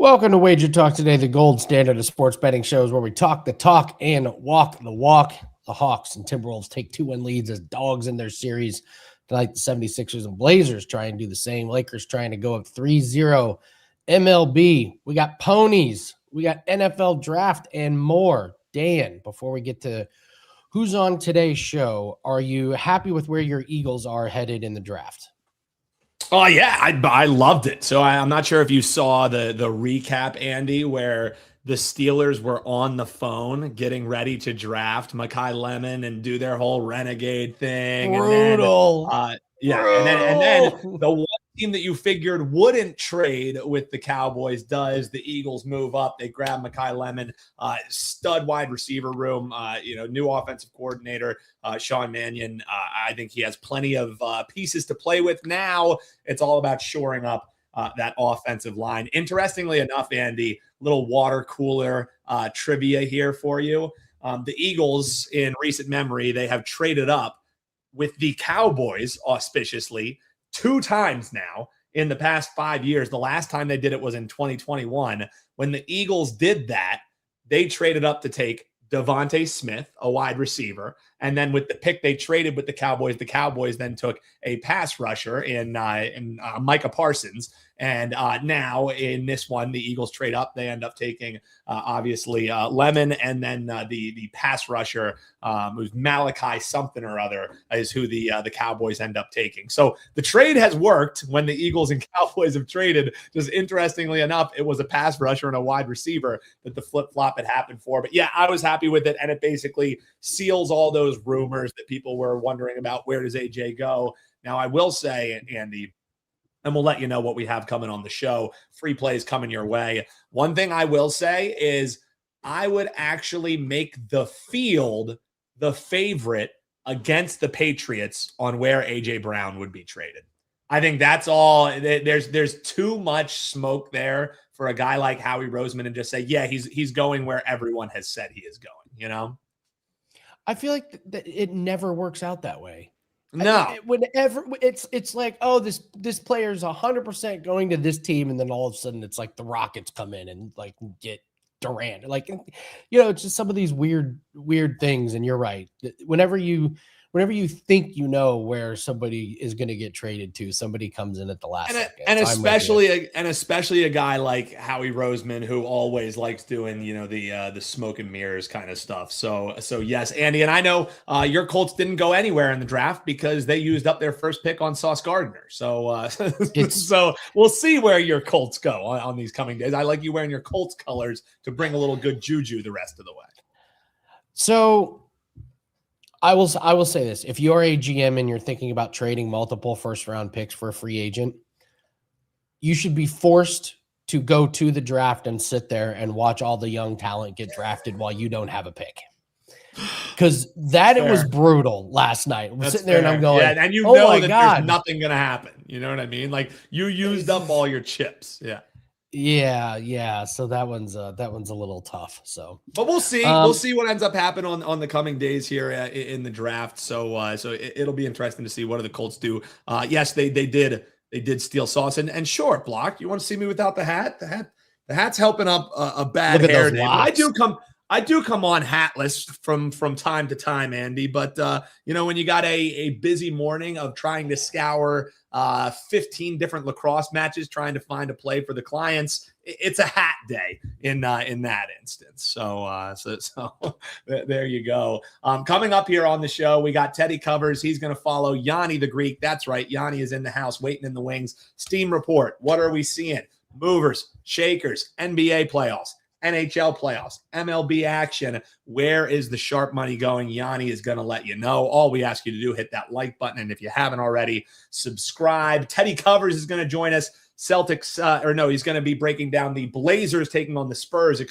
Welcome to Wager Talk Today, the gold standard of sports betting shows where we talk the talk and walk the walk. The Hawks and Timberwolves take 2-1 leads as dogs in their series. Tonight, the 76ers and Blazers try and do the same. Lakers trying to go up 3-0. MLB, we got ponies, we got NFL draft and more. Dan, before we get to who's on today's show, are you happy with where your Eagles are headed in the draft? Oh, yeah, I loved it. So I'm not sure if you saw the recap, Andy, where the Steelers were on the phone getting ready to draft Mekhi Lemon and do their whole renegade thing. Brutal. And then the one team that you figured wouldn't trade with the Cowboys does. The Eagles move up. They grab Mekhi Lemon, stud wide receiver room, new offensive coordinator, Sean Mannion. I think he has plenty of pieces to play with now. It's all about shoring up that offensive line. Interestingly enough, Andy, little water cooler trivia here for you. The Eagles, in recent memory, they have traded up with the Cowboys, auspiciously, 2 times now in the past 5 years. The last time they did it was in 2021. When the Eagles did that, they traded up to take Devontae Smith, a wide receiver. And then with the pick they traded with the Cowboys then took a pass rusher in Micah Parsons. And now in this one, the Eagles trade up. They end up taking, obviously, Lemon. And then the pass rusher, who's Malachi something or other, is who the Cowboys end up taking. So the trade has worked when the Eagles and Cowboys have traded. Just interestingly enough, it was a pass rusher and a wide receiver that the flip-flop had happened for. But yeah, I was happy with it. And it basically seals all those rumors that people were wondering about. Where does AJ go? Now, I will say, Andy, and we'll let you know what we have coming on the show. Free plays coming your way. One thing I will say is I would actually make the field the favorite against the Patriots on where A.J. Brown would be traded. I think that's all. There's too much smoke there for a guy like Howie Roseman and just say, yeah, he's going where everyone has said he is going, you know? I feel like it never works out that way. No, whenever it's like, oh, this player is 100% going to this team, and then all of a sudden it's like the Rockets come in and like get Durant, like, it's just some of these weird things. And you're right. Whenever you think where somebody is going to get traded to, somebody comes in at the last second. And especially a guy like Howie Roseman, who always likes doing, the smoke and mirrors kind of stuff. So yes, Andy, and I know your Colts didn't go anywhere in the draft because they used up their first pick on Sauce Gardner. So so we'll see where your Colts go on these coming days. I like you wearing your Colts colors to bring a little good juju the rest of the way. So I will say this. If you're a GM and you're thinking about trading multiple first-round picks for a free agent, you should be forced to go to the draft and sit there and watch all the young talent get drafted while you don't have a pick. Because it was brutal last night. I'm sitting there and I'm going, and you know that there's nothing going to happen. You know what I mean? Like, you used up all your chips. Yeah. So that one's a little tough. So, but we'll see. We'll see what ends up happening on the coming days here in the draft. So it'll be interesting to see what do the Colts do. Yes, they did steal Sauce and sure, Block. You want to see me without the hat? The hat's helping up a bad hair day. I do come on hatless from time to time, Andy. But when you got a busy morning of trying to scour 15 different lacrosse matches, trying to find a play for the clients, it's a hat day in that instance. So there you go. Coming up here on the show, we got Teddy Covers. He's going to follow Gianni the Greek. That's right. Gianni is in the house, waiting in the wings. Steam report. What are we seeing? Movers, shakers, NBA playoffs, NHL playoffs, MLB action. Where is the sharp money going? Gianni is going to let you know. All we ask you to do, hit that like button. And if you haven't already, subscribe. Teddy Covers is going to join us. Celtics, he's going to be breaking down the Blazers taking on the Spurs,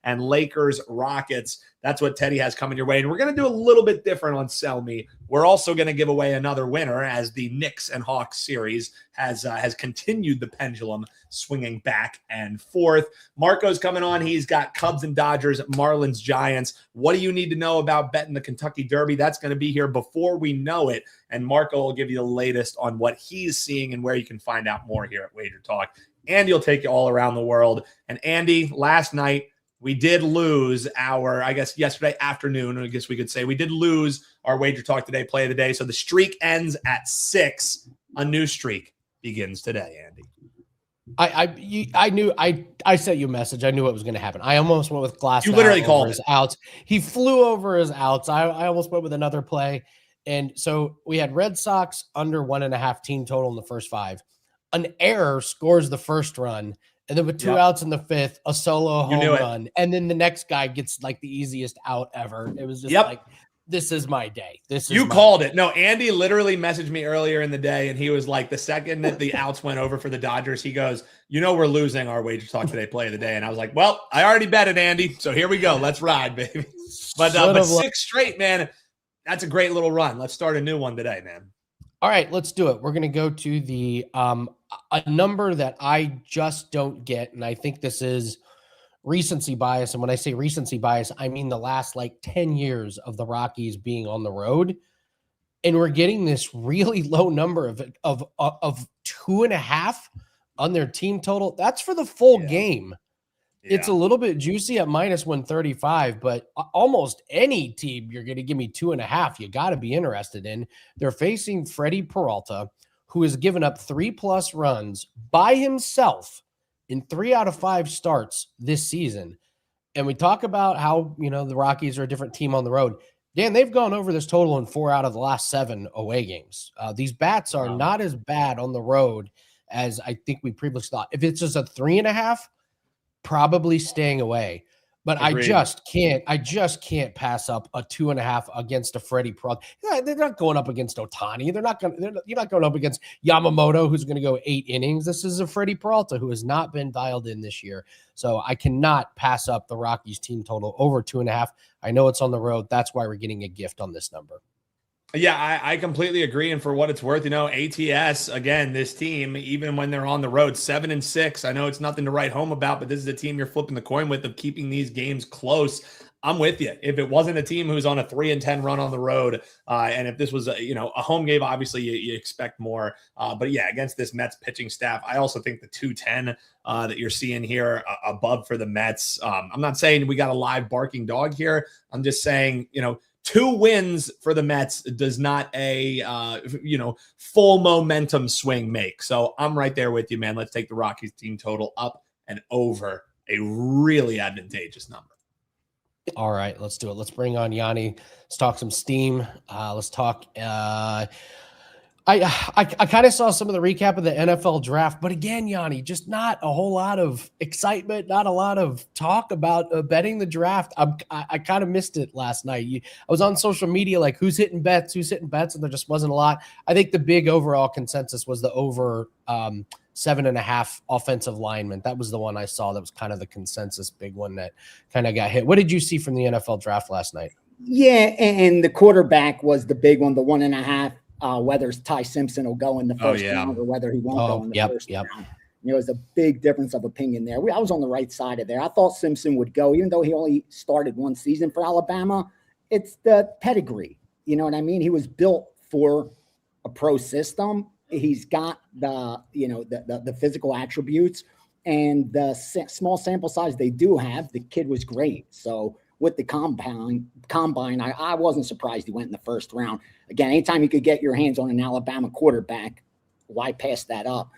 and Lakers Rockets. That's what Teddy has coming your way. And we're going to do a little bit different on Sell Me. We're also going to give away another winner as the Knicks and Hawks series has continued the pendulum swinging back and forth. Marco's coming on. He's got Cubs and Dodgers, Marlins, Giants. What do you need to know about betting the Kentucky Derby? That's going to be here before we know it. And Marco will give you the latest on what he's seeing and where you can find out more here at Wager Talk Andy will take you all around the world. And Andy, last night, we did lose our, I guess, yesterday afternoon, I guess we could say, we did lose our Wager Talk Today play of the day. So the streak ends at 6. A new streak begins today, Andy. I sent you a message. I knew what was going to happen. I almost went with Glass. You literally called his outs. He flew over his outs. I almost went with another play. And so we had Red Sox under 1.5 team total in the first 5. An error scores the first run. And then with 2 outs in the 5th, a solo home run. And then the next guy gets like the easiest out ever. It was just like, this is my day. You called it. No, Andy literally messaged me earlier in the day, and he was like, the second that the outs went over for the Dodgers, he goes, we're losing our Wager Talk Today play of the day. And I was like, well, I already bet it, Andy. So here we go. Let's ride, baby. But 6 straight, man. That's a great little run. Let's start a new one today, man. All right, let's do it. We're going to go to the a number that I just don't get, and I think this is recency bias. And when I say recency bias, I mean the last like 10 years of the Rockies being on the road, and we're getting this really low number of 2.5 on their team total. That's for the full game. It's a little bit juicy at -135, but almost any team you're going to give me 2.5, you got to be interested in. They're facing Freddie Peralta, who has given up 3+ runs by himself in 3 out of 5 starts this season. And we talk about how, the Rockies are a different team on the road. Dan, they've gone over this total in 4 out of the last 7 away games. These bats are not as bad on the road as I think we previously thought. If it's just a 3.5, probably staying away. But agreed. I just can't pass up a 2.5 against a Freddie Peralta. They're not going up against Ohtani. You're not going up against Yamamoto, who's going to go 8 innings. This is a Freddie Peralta who has not been dialed in this year. So I cannot pass up the Rockies team total over 2.5. I know it's on the road. That's why we're getting a gift on this number. Yeah, I completely agree. And for what it's worth, ATS, again, this team, even when they're on the road, 7-6. I know it's nothing to write home about, but this is a team you're flipping the coin with of keeping these games close. I'm with you. If it wasn't a team who's on a 3-10 run on the road, and if this was a home game, obviously you expect more. But yeah, against this Mets pitching staff, I also think the 210 that you're seeing here above for the Mets. I'm not saying we got a live barking dog here. I'm just saying, 2 wins for the Mets does not a, full momentum swing make. So I'm right there with you, man. Let's take the Rockies team total up and over, a really advantageous number. All right, let's do it. Let's bring on Gianni. Let's talk some steam. Let's talk. I kind of saw some of the recap of the NFL draft, but again, Gianni, just not a whole lot of excitement, not a lot of talk about betting the draft. I kind of missed it last night. I was on social media like, who's hitting bets, and there just wasn't a lot. I think the big overall consensus was the over 7.5 offensive linemen. That was the one I saw. That was kind of the consensus big one that kind of got hit. What did you see from the NFL draft last night? Yeah, and the quarterback was the big one, the 1.5. Whether Ty Simpson will go in the first round or whether he won't go in the first round. There's a big difference of opinion there. I was on the right side of there. I thought Simpson would go, even though he only started 1 season for Alabama. It's the pedigree. You know what I mean? He was built for a pro system. He's got the physical attributes, and the small sample size they do have. The kid was great. So with the combine, I wasn't surprised he went in the first round. Again, anytime you could get your hands on an Alabama quarterback, why pass that up?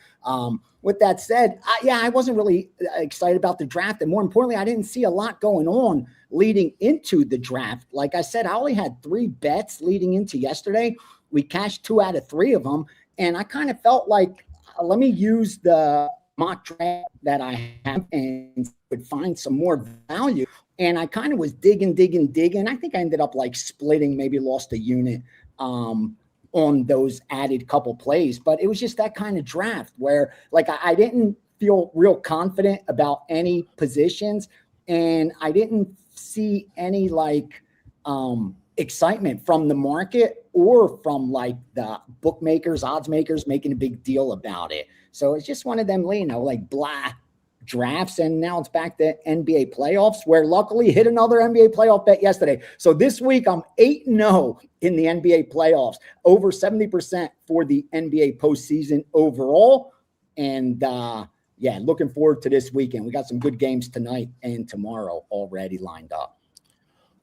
With that said, I wasn't really excited about the draft. And more importantly, I didn't see a lot going on leading into the draft. Like I said, I only had 3 bets leading into yesterday. We cashed 2 out of 3 of them. And I kind of felt like, let me use the mock draft that I have and would find some more value. And I kind of was digging. I think I ended up like splitting, maybe lost a unit on those added couple plays. But it was just that kind of draft where like I didn't feel real confident about any positions. And I didn't see any like excitement from the market or from like the bookmakers, odds makers making a big deal about it. So it's just one of them, like blah drafts. And now it's back to NBA playoffs, where luckily hit another NBA playoff bet yesterday. So this week I'm 8-0 in the NBA playoffs, over 70% for the NBA postseason overall. And yeah, looking forward to this weekend. We got some good games tonight and tomorrow already lined up.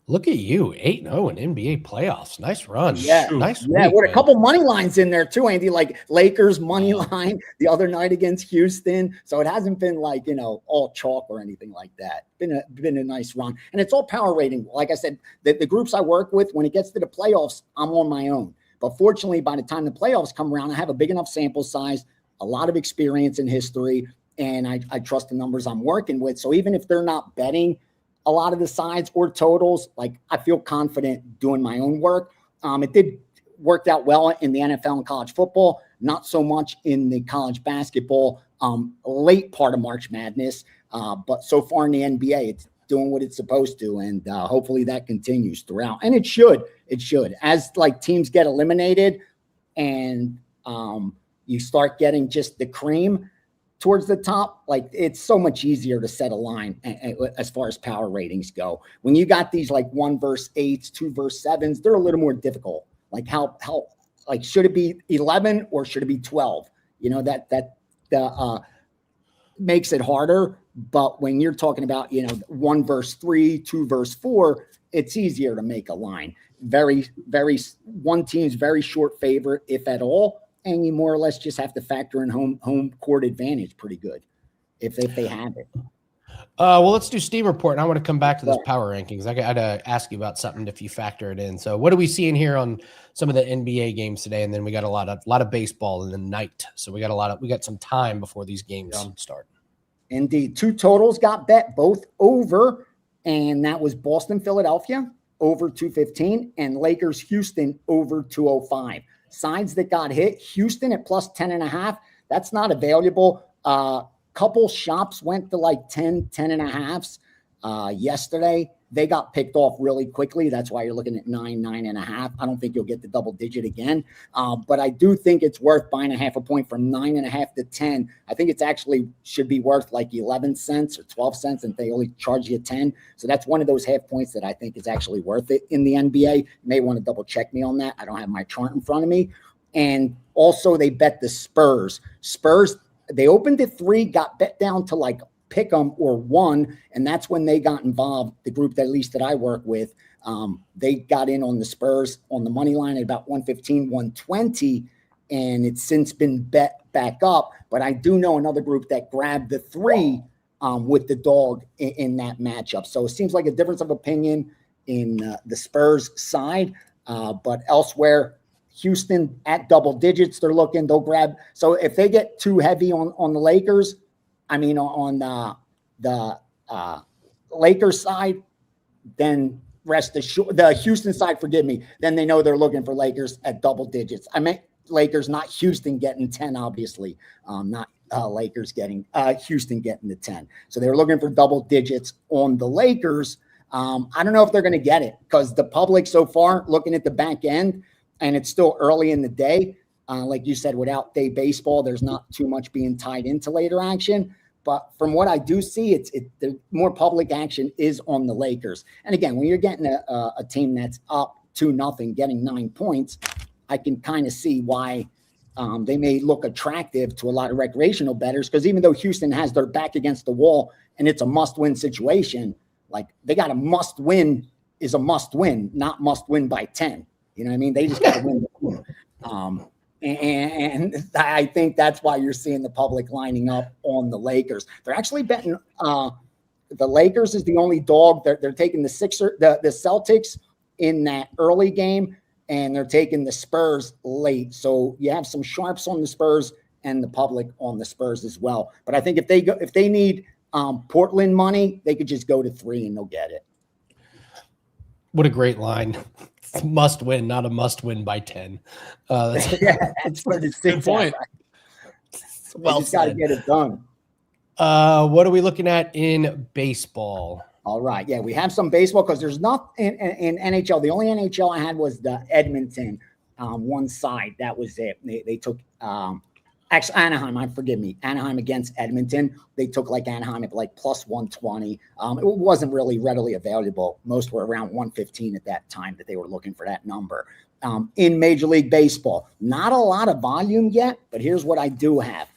Look at you, 8-0 in NBA playoffs. Nice run. Yeah, nice. Yeah, week, with man. a couple money lines in there too, Andy. Like Lakers money line the other night against Houston. So it hasn't been like all chalk or anything like that. Been a nice run, and it's all power rating. Like I said, the groups I work with, when it gets to the playoffs, I'm on my own. But fortunately, by the time the playoffs come around, I have a big enough sample size, a lot of experience in history, and I trust the numbers I'm working with. So even if they're not betting a lot of the sides or totals, like I feel confident doing my own work. It did work out well in the NFL and college football, not so much in the college basketball late part of March Madness. But so far in the NBA, it's doing what it's supposed to. And hopefully that continues throughout. And it should. As like teams get eliminated and you start getting just the cream towards the top, like it's so much easier to set a line as far as power ratings go. When you got these like 1 versus 8s, 2 versus 7s, they're a little more difficult. Like how like should it be 11 or should it be 12? That makes it harder. But when you're talking about 1 versus 3, 2 versus 4, it's easier to make a line. One team's very short favorite, if at all. And you more or less just have to factor in home court advantage pretty good if they have it. Well, let's do Steam report, and I want to come back to those power rankings. I got to ask you about something if you factor it in. So what are we seeing here on some of the NBA games today? And then we got a lot of baseball in the night. So we got some time before these games start. Indeed. 2 totals got bet, both over, and that was Boston, Philadelphia, over 215, and Lakers, Houston, over 205. Sides that got hit, Houston at plus 10.5. That's not available. Couple shops went to like 10.5 yesterday. They got picked off really quickly. That's why you're looking at 9.5. I don't think you'll get the double digit again. But I do think it's worth buying a half a point from 9.5 to 10. I think it's actually should be worth like 11 cents or 12 cents, and they only charge you 10. So that's one of those half points that I think is actually worth it in the NBA. You may want to double check me on that. I don't have my chart in front of me. And also they bet the Spurs. They opened at 3, got bet down to like pick 'em or 1, and that's when they got involved. The group that at least that I work with, they got in on the Spurs on the money line at about 115, 120, and it's since been bet back up. But I do know another group that grabbed the 3 with the dog in that matchup. So it seems like a difference of opinion in the Spurs side, but elsewhere, Houston at double digits, they'll grab. So if they get too heavy on the Lakers, on the Lakers side, then rest assured, the Houston side, forgive me, then they know they're looking for Lakers at double digits. I meant Lakers, not Houston getting 10, obviously, not Lakers getting Houston getting the 10. So they're looking for double digits on the Lakers. I don't know if they're going to get it because the public so far looking at the back end, and it's still early in the day. Like you said, without day baseball, there's not too much being tied into later action. But from what I do see, the more public action is on the Lakers. And again, when you're getting a team that's up 2-0, getting 9 points, I can kind of see why they may look attractive to a lot of recreational bettors. Because even though Houston has their back against the wall and it's a must-win situation, like they got a must-win is a must-win, not must-win by 10. You know what I mean? They just got to win. And I think that's why you're seeing the public lining up on the Lakers. They're actually betting the Lakers is the only dog. They're taking the Celtics in that early game, and they're taking the Spurs late. So you have some sharps on the Spurs and the public on the Spurs as well. But I think if they need Portland money, they could just go to 3 and they'll get it. What a great line. Must win, not a must win by 10. That's what it's good point. Right? Well, just got to get it done. What are we looking at in baseball? All right. Yeah, we have some baseball because there's not in NHL. The only NHL I had was the Edmonton one side. That was it. They took actually Anaheim. Forgive me. Anaheim against Edmonton. They took like Anaheim at like plus 120. It wasn't really readily available. Most were around 115 at that time that they were looking for that number. In Major League Baseball, not a lot of volume yet, but here's what I do have.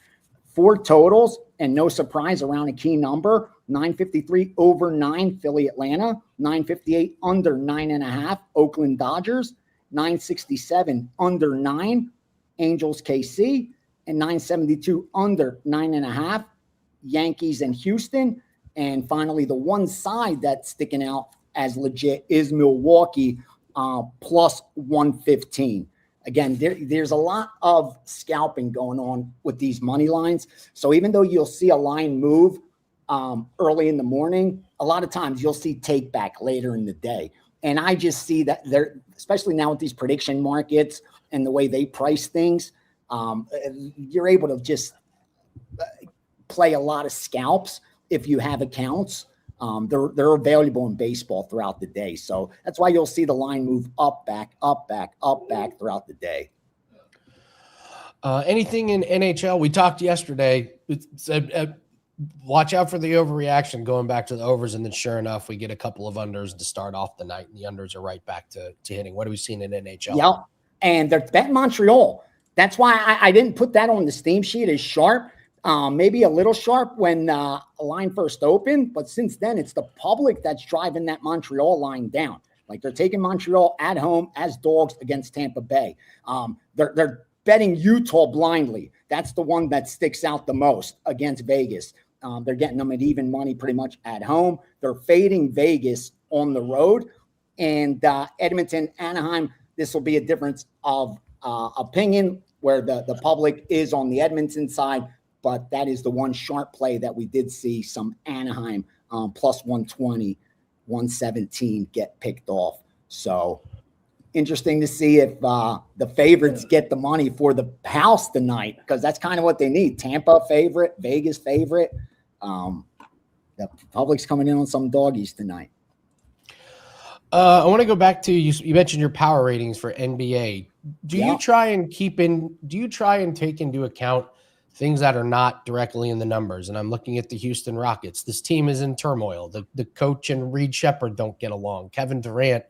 4 totals and no surprise around a key number. 953 over 9, Philly, Atlanta. 958 under 9.5, Oakland Dodgers. 967 under 9, Angels, KC. And 972 under 9.5, Yankees and Houston. And finally, the one side that's sticking out as legit is Milwaukee, plus 115. Again, there's a lot of scalping going on with these money lines. So even though you'll see a line move early in the morning, a lot of times you'll see take back later in the day. And I just see that they're, especially now with these prediction markets and the way they price things, you're able to just play a lot of scalps if you have accounts. They're available in baseball throughout the day. So that's why you'll see the line move up, back, up, back, up, back throughout the day. Anything in NHL? We talked yesterday. Watch out for the overreaction going back to the overs. And then sure enough, we get a couple of unders to start off the night. And the unders are right back to hitting. What have we seen in NHL? Yeah. And they're betting Montreal. That's why I didn't put that on the steam sheet as sharp. Maybe a little sharp when a line first opened, but since then it's the public that's driving that Montreal line down. Like they're taking Montreal at home as dogs against Tampa Bay. They're betting Utah blindly. That's the one that sticks out the most against Vegas. They're getting them at even money pretty much at home. They're fading Vegas on the road. And Edmonton, Anaheim, this will be a difference of opinion where the public is on the Edmonton side. But that is the one sharp play that we did see some Anaheim plus 120, 117 get picked off. So interesting to see if the favorites get the money for the house tonight, because that's kind of what they need. Tampa favorite, Vegas favorite. The public's coming in on some doggies tonight. I want to go back to you mentioned your power ratings for NBA. Do you try and take into account things that are not directly in the numbers? And I'm looking at the Houston Rockets. This team is in turmoil. The coach and Reed Shepherd don't get along. Kevin Durant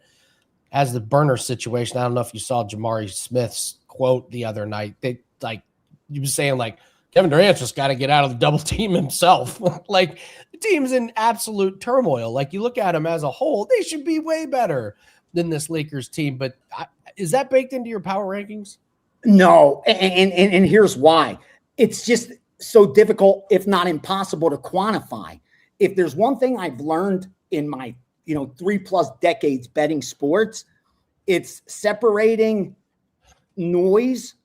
has the burner situation. I don't know if you saw Jamari Smith's quote the other night. He was saying Kevin Durant's just got to get out of the double team himself. The team's in absolute turmoil. You look at them as a whole, they should be way better than this Lakers team. But is that baked into your power rankings? No. And here's why. It's just so difficult, if not impossible, to quantify. If there's one thing I've learned in my 3+ decades betting sports, it's separating noise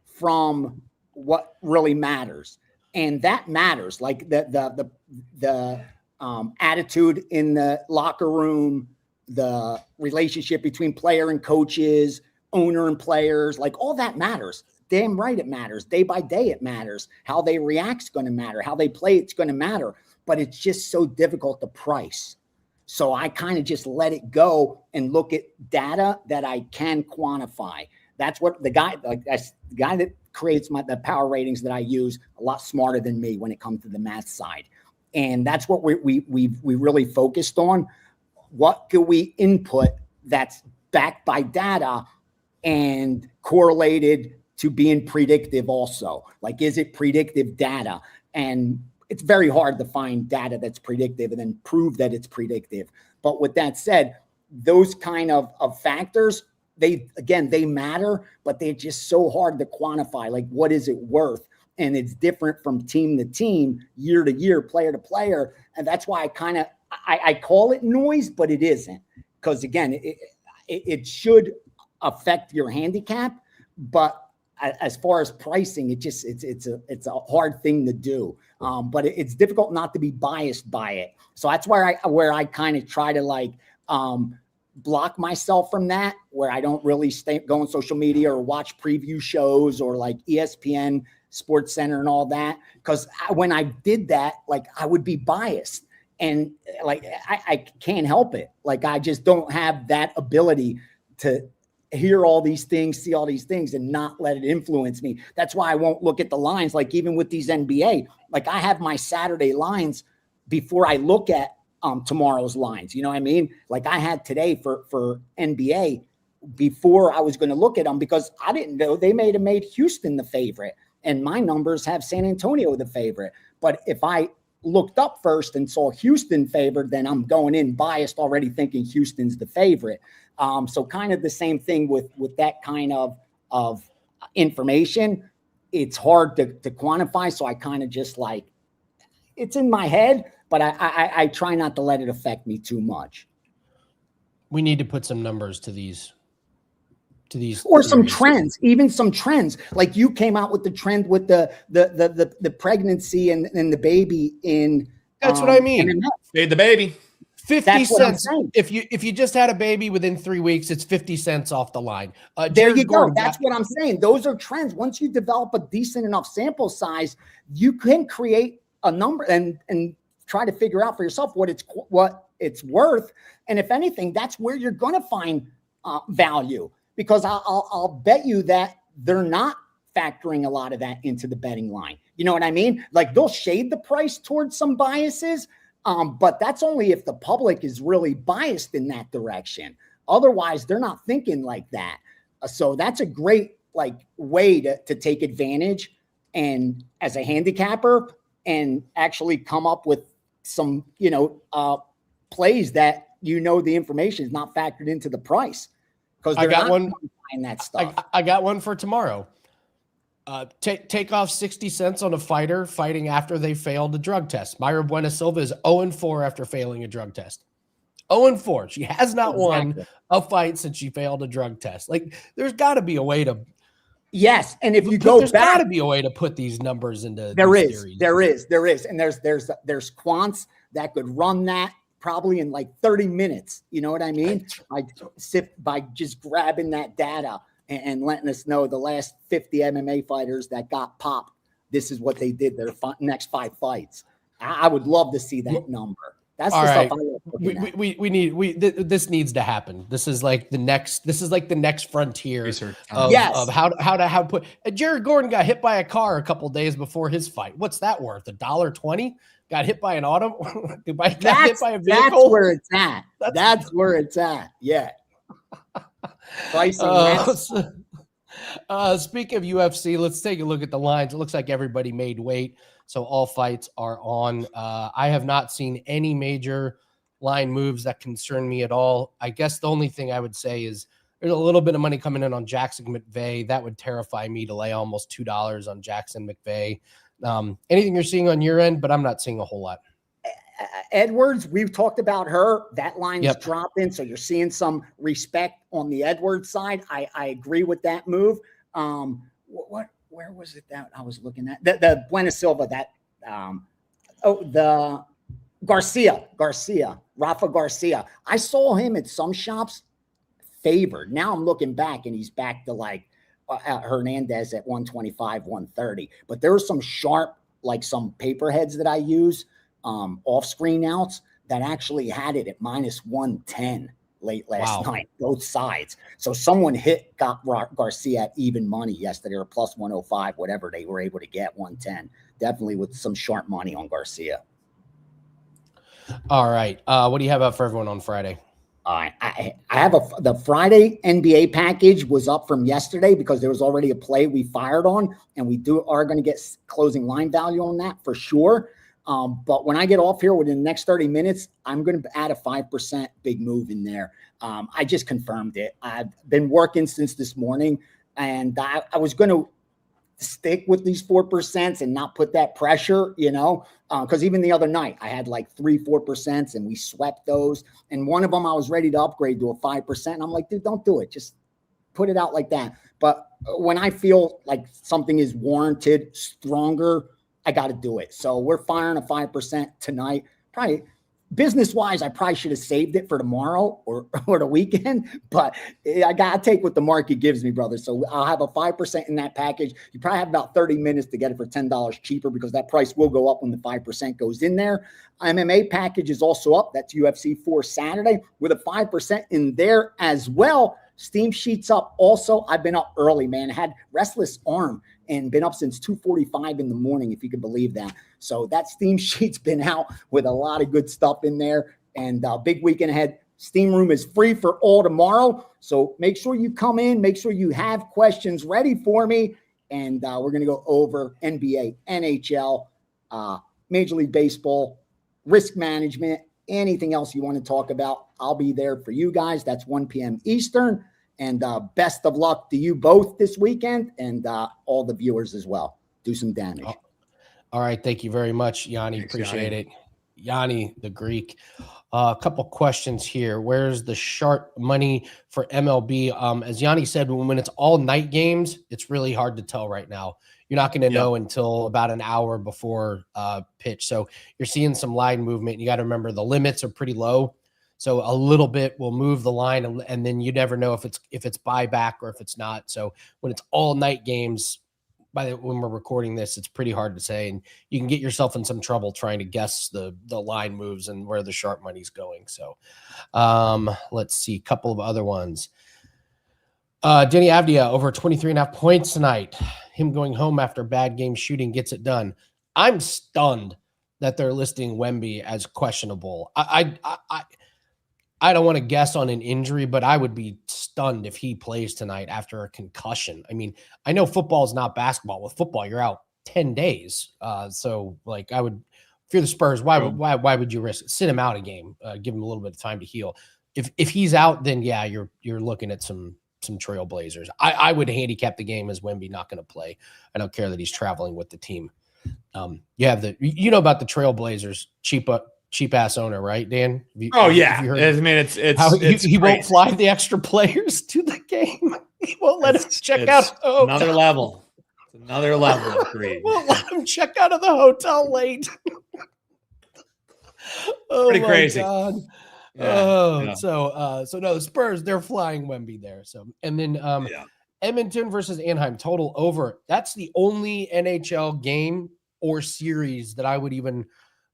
from what really matters. And that matters, like the attitude in the locker room, the relationship between player and coaches, owner and players, all that matters. Damn right it matters. Day by day it matters. How they react is going to matter. How they play, it's going to matter. But it's just so difficult to price. So I kind of just let it go and look at data that I can quantify. That's what the guy that creates the power ratings that I use, a lot smarter than me when it comes to the math side. And that's what we really focused on. What can we input that's backed by data and correlated to being predictive also? Is it predictive data? And it's very hard to find data that's predictive and then prove that it's predictive. But with that said, those kind of factors, they matter, but they're just so hard to quantify. What is it worth? And it's different from team to team, year to year, player to player. And that's why I call it noise, but it isn't. Because again, it should affect your handicap, but as far as pricing, it's a hard thing to do. But it's difficult not to be biased by it. So that's where I kind of try to block myself from that, where I don't really go on social media or watch preview shows or ESPN, Sports Center and all that. Because when I did that, I would be biased. And I can't help it. I just don't have that ability to hear all these things, see all these things, and not let it influence me. That's why I won't look at the lines. Even with these NBA, I have my Saturday lines before I look at tomorrow's lines. You know what I mean? I had today for NBA before I was going to look at them, because I didn't know they made Houston the favorite. And my numbers have San Antonio the favorite. But if I looked up first and saw Houston favored, then I'm going in biased already thinking Houston's the favorite. So kind of the same thing with that kind of information. It's hard to quantify. So I kind of just like, it's in my head, but I try not to let it affect me too much. We need to put some numbers to these or some trends, even some trends. Like you came out with the trend with the pregnancy and the baby in. That's what I mean. Fade the baby. 50 cents. If you just had a baby within 3 weeks, it's 50 cents off the line. There you go. That's what I'm saying. Those are trends. Once you develop a decent enough sample size, you can create a number and try to figure out for yourself what it's worth. And if anything, that's where you're going to find value. Because I'll bet you that they're not factoring a lot of that into the betting line. You know what I mean? Like they'll shade the price towards some biases, but that's only if the public is really biased in that direction. Otherwise, they're not thinking like that. So that's a great way to take advantage and as a handicapper and actually come up with some plays that the information is not factored into the price. Because I got one buying that stuff. I got one for tomorrow. Take off 60 cents on a fighter fighting after they failed a drug test. Mayra Buena Silva is 0-4 after failing a drug test. 0-4. She has not won a fight since she failed a drug test. Like, there's got to be a way to. Yes, and if you go back, there's got to be a way to put these numbers into. There is, and there's quants that could run that. Probably in 30 minutes. You know what I mean? By just grabbing that data and letting us know the last 50 MMA fighters that got popped, this is what they did their next 5 fights. I would love to see that number. That's the stuff I love looking at. This needs to happen. This is like the next frontier of how to put. Jared Gordon got hit by a car a couple days before his fight. What's that worth? $1.20? Got hit by an auto. Hit by a vehicle. That's where it's at. That's where it's at. Yeah. Speaking of UFC, let's take a look at the lines. It looks like everybody made weight, so all fights are on. I have not seen any major line moves that concern me at all. I guess the only thing I would say is there's a little bit of money coming in on Jackson McVeigh. That would terrify me to lay almost $2 on Jackson McVeigh. Anything you're seeing on your end, but I'm not seeing a whole lot. Edwards, we've talked about her. That line is dropping, so you're seeing some respect on the Edwards side. I agree with that move. Where was it that I was looking at? The Buena Silva, the Rafa Garcia. I saw him at some shops favored. Now I'm looking back, and he's back to Hernandez at 125, 130. But there were some sharp, some paper heads that I use, off-screen outs that actually had it at -110 late last night, both sides. So someone got Garcia at even money yesterday, or plus 105, whatever they were able to get, 110. Definitely with some sharp money on Garcia. All right. What do you have up for everyone on Friday? I have the Friday NBA package was up from yesterday because there was already a play we fired on, and we are going to get closing line value on that for sure. But when I get off here within the next 30 minutes, I'm going to add a 5% big move in there. I just confirmed it. I've been working since this morning, and I was going to stick with these 4% and not put that pressure, because even the other night I had 3-4% and we swept those. And one of them I was ready to upgrade to a 5%. And I'm like, dude, don't do it. Just put it out like that. But when I feel like something is warranted stronger, I got to do it. So we're firing a 5% tonight. Probably business-wise, I probably should have saved it for tomorrow or the weekend, but I got to take what the market gives me, brother. So I'll have a 5% in that package. You probably have about 30 minutes to get it for $10 cheaper because that price will go up when the 5% goes in there. MMA package is also up. That's UFC 4 Saturday with a 5% in there as well. Steam Sheets up also. I've been up early, man. I had restless arm and been up since 2:45 in the morning, if you can believe that. So that Steam Sheet's been out with a lot of good stuff in there. And big weekend ahead. Steam Room is free for all tomorrow. So make sure you come in. Make sure you have questions ready for me. and we're going to go over NBA, NHL, Major League Baseball, risk management, anything else you want to talk about. I'll be there for you guys. That's 1 p.m. Eastern. And best of luck to you both this weekend, and all the viewers as well. Do some damage. All right. Thank you very much, Gianni. Thanks, Appreciate it. Gianni the Greek. A couple questions here. Where's the sharp money for MLB? As Gianni said, when it's all night games, it's really hard to tell right now. You're not going to know until about an hour before pitch. So you're seeing some line movement. You got to remember the limits are pretty low. So a little bit will move the line, and then you never know if it's buyback or if it's not. So when it's all night games, when we're recording this, it's pretty hard to say, and you can get yourself in some trouble trying to guess the line moves and where the sharp money's going. So let's see a couple of other ones. Denny Avdia over 23.5 points tonight. Him going home after bad game shooting gets it done. I'm stunned that they're listing Wemby as questionable. I don't want to guess on an injury, but I would be stunned if he plays tonight after a concussion. I mean, I know football is not basketball. With football, you're out 10 days. So like I would, if you're the Spurs, why would you risk it? Sit him out a game, give him a little bit of time to heal. If he's out, then yeah, you're looking at some Trailblazers. I would handicap the game as Wemby not going to play. I don't care that he's traveling with the team. You know about the Trailblazers, cheap ass owner, right, Dan? I mean, it's he won't fly the extra players to the game. He won't let him check out. Another level. It's another level of greed. Won't let him check out of the hotel late. Pretty crazy. God. So no, the Spurs, they're flying Wemby there. So and then Edmonton versus Anaheim total over. That's the only NHL game or series that I would even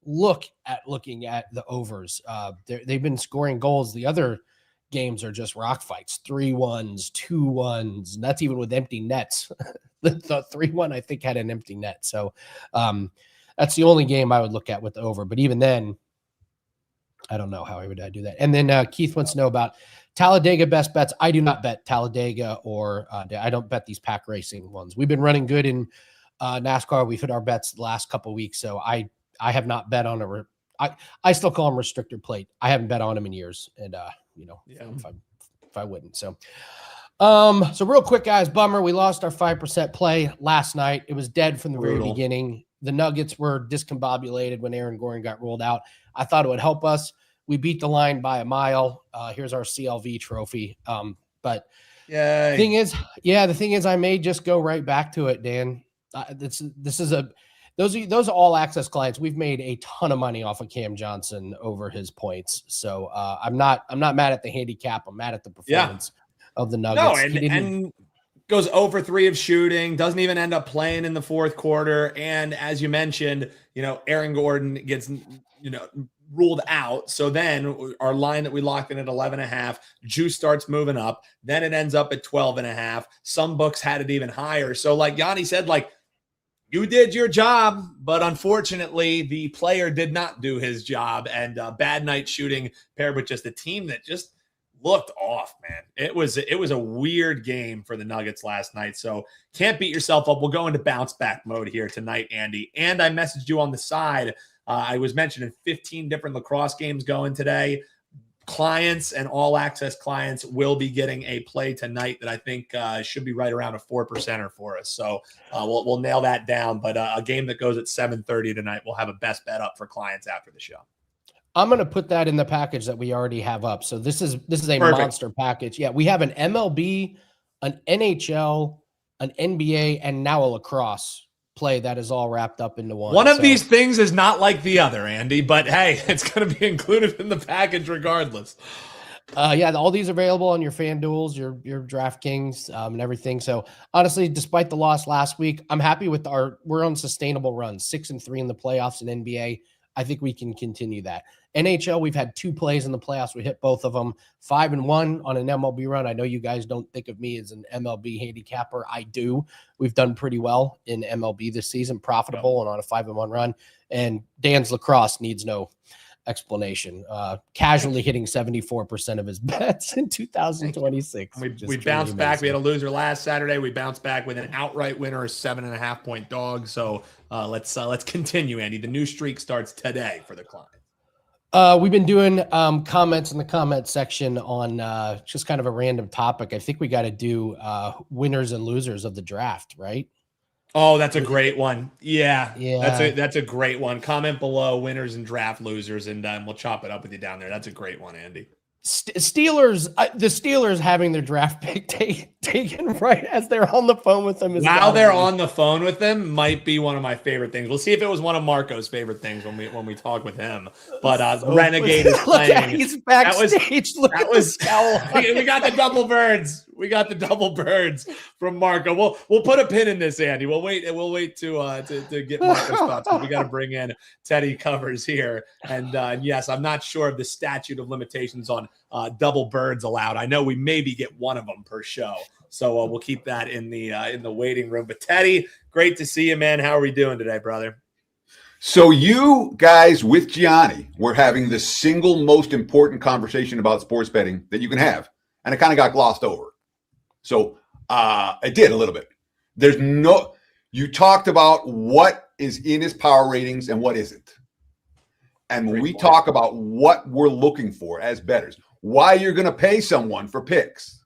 looking at the overs. They've been scoring goals. The other games are just rock fights, 3-1s, 2-1s, and that's even with empty nets. The 3-1 I think had an empty net. So that's the only game I would look at with the over. But even then, I don't know how I would do that. And then Keith wants to know about Talladega best bets. I do not bet Talladega or I don't bet these pack racing ones. We've been running good in NASCAR. We've hit our bets the last couple of weeks. So I have not bet on I still call them restrictor plate. I haven't bet on them in years. And, if I wouldn't. So real quick, guys, bummer. We lost our 5% play last night. It was dead from the very beginning. The Nuggets were discombobulated when Aaron Gordon got rolled out. I thought it would help us. We beat the line by a mile. Here's our CLV trophy. But the thing is, I may just go right back to it, Dan. Those are all access clients. We've made a ton of money off of Cam Johnson over his points. So I'm not mad at the handicap. I'm mad at the performance of the Nuggets. No, and goes 0-for-3 of shooting, doesn't even end up playing in the fourth quarter. And as you mentioned, Aaron Gordon gets, ruled out. So then our line that we locked in at 11.5, juice starts moving up. Then it ends up at 12.5. Some books had it even higher. So like Gianni said, you did your job, but unfortunately the player did not do his job, and bad night shooting paired with just a team that just looked off, man. It was a weird game for the Nuggets last night. So can't beat yourself up. We'll go into bounce back mode here tonight, Andy. And I messaged you on the side. I was mentioning 15 different lacrosse games going today. Clients and all access clients will be getting a play tonight that I think should be right around a 4%er for us. So we'll nail that down. But a game that goes at 7:30 tonight, we'll have a best bet up for clients after the show. I'm going to put that in the package that we already have up. So this is a Perfect. Monster package. Yeah, we have an MLB, an NHL, an NBA, and now a lacrosse play that is all wrapped up into one. One of these things is not like the other, Andy, but hey, it's going to be included in the package regardless. All these are available on your FanDuels, your DraftKings, and everything. So honestly, despite the loss last week, I'm happy with we're on sustainable runs, 6-3 in the playoffs in NBA. I think we can continue that. NHL, we've had 2 plays in the playoffs. We hit both of them. 5-1 on an MLB run. I know you guys don't think of me as an MLB handicapper. I do. We've done pretty well in MLB this season, profitable and on a 5-1 run. And Dan's lacrosse needs no explanation. Casually hitting 74% of his bets in 2026. We bounced back. We had a loser last Saturday. We bounced back with an outright winner, a 7.5 point dog. So let's continue, Andy. The new streak starts today for the client. We've been doing comments in the comment section on just kind of a random topic. I think we got to do winners and losers of the draft, right? Oh, that's a great one. Yeah. Yeah. That's a great one. Comment below winners and draft losers, and we'll chop it up with you down there. That's a great one, Andy. Steelers, the Steelers having their draft pick taken right as they're on the phone with them. While they're on the phone with them might be one of my favorite things. We'll see if it was one of Marco's favorite things when we talk with him. But Renegade is playing. He's backstage. We got the double birds. We got the double birds from Marco. We'll put a pin in this, Andy. We'll wait to get Marco's thoughts. We got to bring in Teddy Covers here. And yes, I'm not sure of the statute of limitations on double birds allowed. I know we maybe get one of them per show. So we'll keep that in the waiting room. But Teddy, great to see you, man. How are we doing today, brother? So you guys with Gianni were having the single most important conversation about sports betting that you can have. And it kind of got glossed over. So it did a little bit. You talked about what is in his power ratings and what isn't. And when we talk about what we're looking for as bettors, why you're going to pay someone for picks,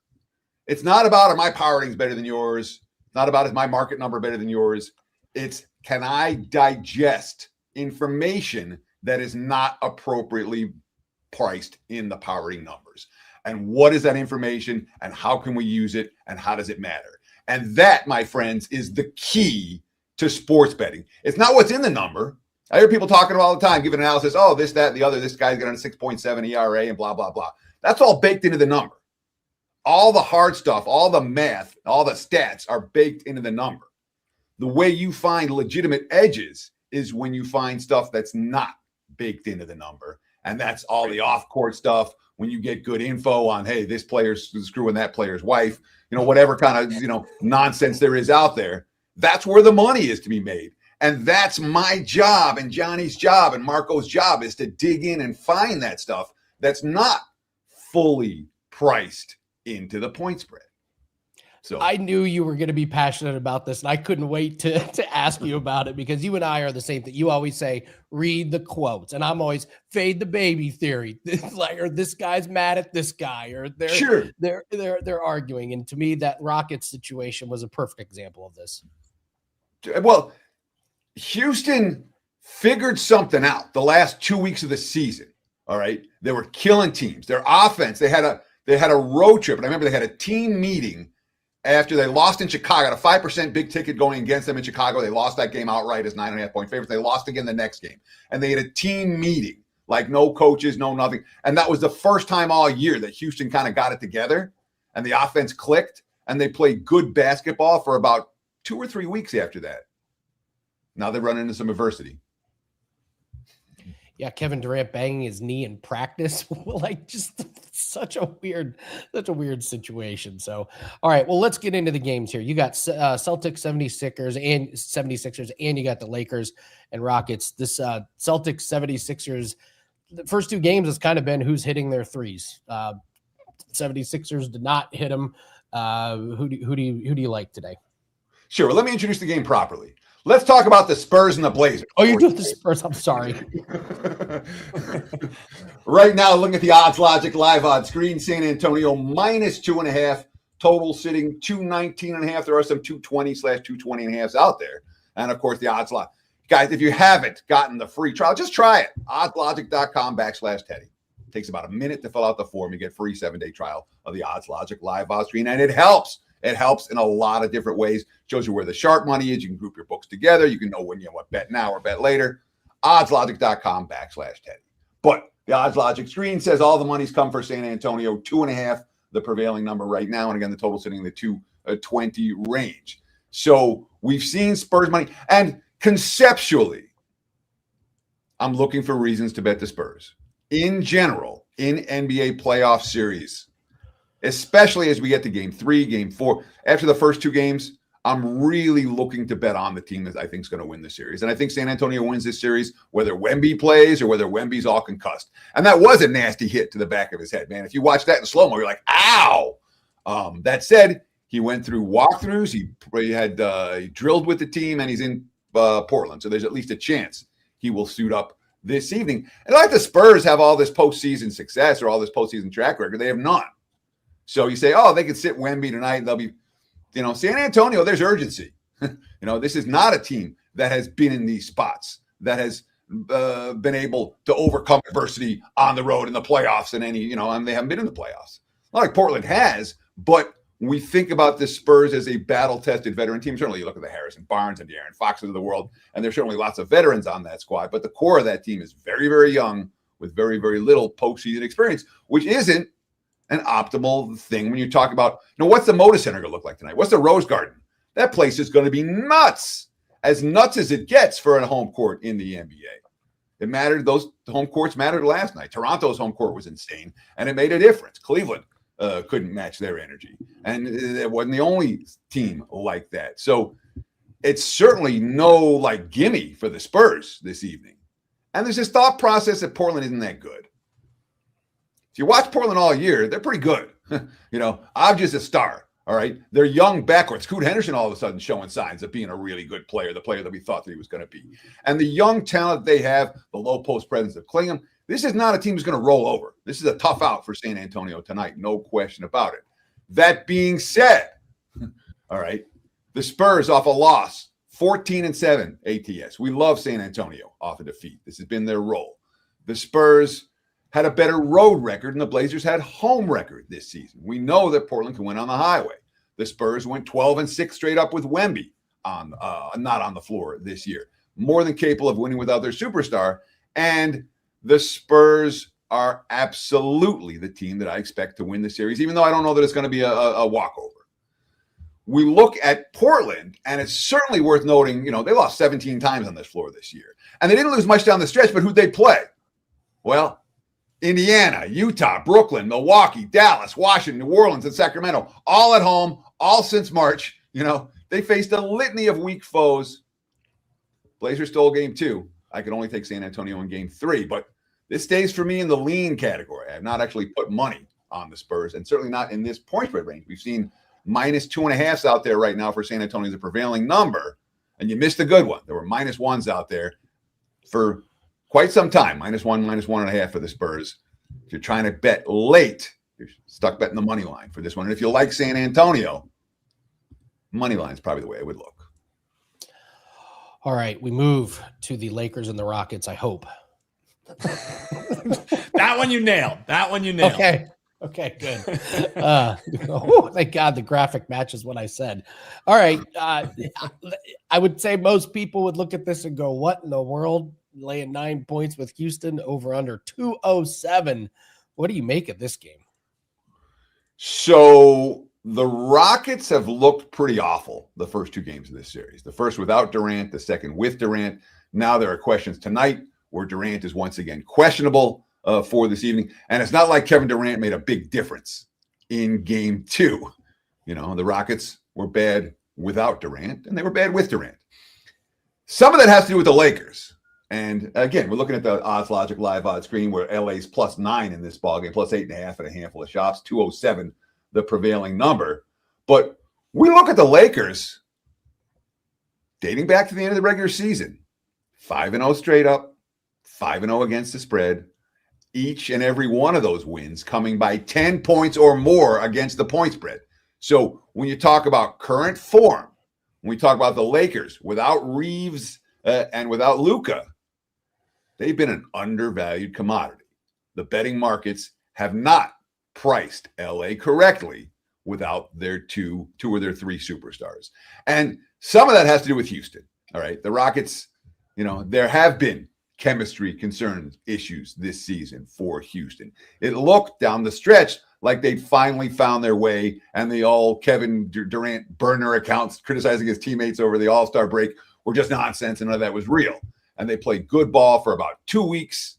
it's not about, are my power ratings better than yours? It's not about, is my market number better than yours? It's, can I digest information that is not appropriately priced in the power rating numbers? And what is that information, and how can we use it, and how does it matter? And that, my friends, is the key to sports betting. It's not what's in the number. I hear people talking all the time, giving analysis, oh, this, that, and the other, this guy's got a 6.7 ERA and blah, blah, blah. That's all baked into the number. All the hard stuff, all the math, all the stats are baked into the number. The way you find legitimate edges is when you find stuff that's not baked into the number. And that's all the off-court stuff. When you get good info on, hey, this player's screwing that player's wife, whatever kind of, nonsense there is out there, that's where the money is to be made. And that's my job and Johnny's job and Marco's job, is to dig in and find that stuff that's not fully priced into the point spread. So I knew you were going to be passionate about this, and I couldn't wait to ask you about it, because you and I are the same thing. You always say, read the quotes, and I'm always fade the baby theory. Like, or this guy's mad at this guy, or they're arguing. And to me, that Rockets situation was a perfect example of this. Well, Houston figured something out the last 2 weeks of the season. All right. They were killing teams. Their offense, they had a road trip. And I remember they had a team meeting after they lost in Chicago, got a 5% big ticket going against them in Chicago. They lost that game outright as 9.5 point favorites. They lost again the next game. And they had a team meeting, like no coaches, no nothing. And that was the first time all year that Houston kind of got it together and the offense clicked, and they played good basketball for about 2 or 3 weeks after that. Now they run into some adversity. Yeah, Kevin Durant banging his knee in practice, like just such a weird situation. So, all right, well, let's get into the games here. You got Celtics, 76ers, and you got the Lakers and Rockets. This Celtics, 76ers, the first two games has kind of been who's hitting their threes. 76ers did not hit them. Who do you like today? Sure. Well, let me introduce the game properly. Let's talk about the Spurs and the Blazers. Oh, you're doing the Spurs. I'm sorry. Right now, looking at the odds logic live odds screen, San Antonio -2.5, total sitting 219.5. There are some 220/220.5s out there. And of course, the odds logic. Guys, if you haven't gotten the free trial, just try it. Oddslogic.com/Teddy. It takes about a minute to fill out the form. You get free 7-day trial of the odds logic live odds screen, and it helps. It helps in a lot of different ways. Shows you where the sharp money is. You can group your books together. You can know when what bet now or bet later. Oddslogic.com/Teddy. But the odds logic screen says all the money's come for San Antonio, 2.5, the prevailing number right now. And again, the total sitting in the 220 range. So we've seen Spurs money. And conceptually, I'm looking for reasons to bet the Spurs. In general, in NBA playoff series, especially as we get to game 3, game 4. After the first 2 games, I'm really looking to bet on the team that I think is going to win this series. And I think San Antonio wins this series, whether Wemby plays or whether Wemby's all concussed. And that was a nasty hit to the back of his head, man. If you watch that in slow-mo, you're like, ow. That said, he went through walkthroughs. He drilled with the team, and he's in Portland. So there's at least a chance he will suit up this evening. And like the Spurs have all this postseason success or all this postseason track record, they have none. So you say, oh, they could sit Wemby tonight, and they'll be, San Antonio, there's urgency. This is not a team that has been in these spots, that has been able to overcome adversity on the road in the playoffs and and they haven't been in the playoffs. Not like Portland has, but we think about the Spurs as a battle-tested veteran team. Certainly you look at the Harrison Barnes and the Aaron Foxes of the world, and there's certainly lots of veterans on that squad, but the core of that team is very, very young with very, very little postseason experience, which isn't an optimal thing when you talk about, what's the Moda Center going to look like tonight? What's the Rose Garden? That place is going to be nuts as it gets for a home court in the NBA. It mattered. Those home courts mattered last night. Toronto's home court was insane, and it made a difference. Cleveland couldn't match their energy, and it wasn't the only team like that. So it's certainly no gimme for the Spurs this evening. And there's this thought process that Portland isn't that good. If you watch Portland all year, they're pretty good. I'm just a star. All right. They're young backwards. Scoot Henderson all of a sudden showing signs of being a really good player, the player that we thought that he was going to be. And the young talent they have, the low post presence of Clingham, this is not a team that's going to roll over. This is a tough out for San Antonio tonight. No question about it. That being said, all right, the Spurs off a loss, 14-7 ATS. We love San Antonio off a defeat. This has been their role. The Spurs had a better road record, and the Blazers had home record this season. We know that Portland can win on the highway. The Spurs went 12-6 straight up with Wemby not on the floor this year. More than capable of winning without their superstar. And the Spurs are absolutely the team that I expect to win the series, even though I don't know that it's going to be a walkover. We look at Portland, and it's certainly worth noting, they lost 17 times on this floor this year. And they didn't lose much down the stretch, but who'd they play? Well, Indiana, Utah, Brooklyn, Milwaukee, Dallas, Washington, New Orleans, and Sacramento, all at home, all since March. They faced a litany of weak foes. Blazers stole game 2. I could only take San Antonio in game 3, but this stays for me in the lean category. I have not actually put money on the Spurs, and certainly not in this point spread range. We've seen -2.5s out there right now for San Antonio as a prevailing number, and you missed a good one. There were -1s out there for quite some time, -1, -1.5 for the Spurs. If you're trying to bet late, you're stuck betting the money line for this one. And if you like San Antonio, money line is probably the way I would look. All right, we move to the Lakers and the Rockets, I hope. That one you nailed. Okay, good. Thank God the graphic matches what I said. All right. I would say most people would look at this and go, what in the world? Laying 9 points with Houston over under 207. What do you make of this game? So the Rockets have looked pretty awful the first 2 games of this series. The first without Durant, the second with Durant. Now there are questions tonight where Durant is once again questionable for this evening. And it's not like Kevin Durant made a big difference in game 2. The Rockets were bad without Durant, and they were bad with Durant. Some of that has to do with the Lakers. And again, we're looking at the Odds Logic live odds screen where LA's +9 in this ballgame, +8.5 at a handful of shops, 207, the prevailing number. But we look at the Lakers dating back to the end of the regular season, 5-0 straight up, 5-0 against the spread. Each and every one of those wins coming by 10 points or more against the point spread. So when you talk about current form, when we talk about the Lakers without Reeves and without Luka, they've been an undervalued commodity. The betting markets have not priced LA correctly without their two or their 3 superstars. And some of that has to do with Houston. All right. The Rockets, there have been chemistry concerns issues this season for Houston. It looked down the stretch like they'd finally found their way, and the all Kevin Durant burner accounts criticizing his teammates over the All-Star break were just nonsense, and none of that was real. And they played good ball for about 2 weeks,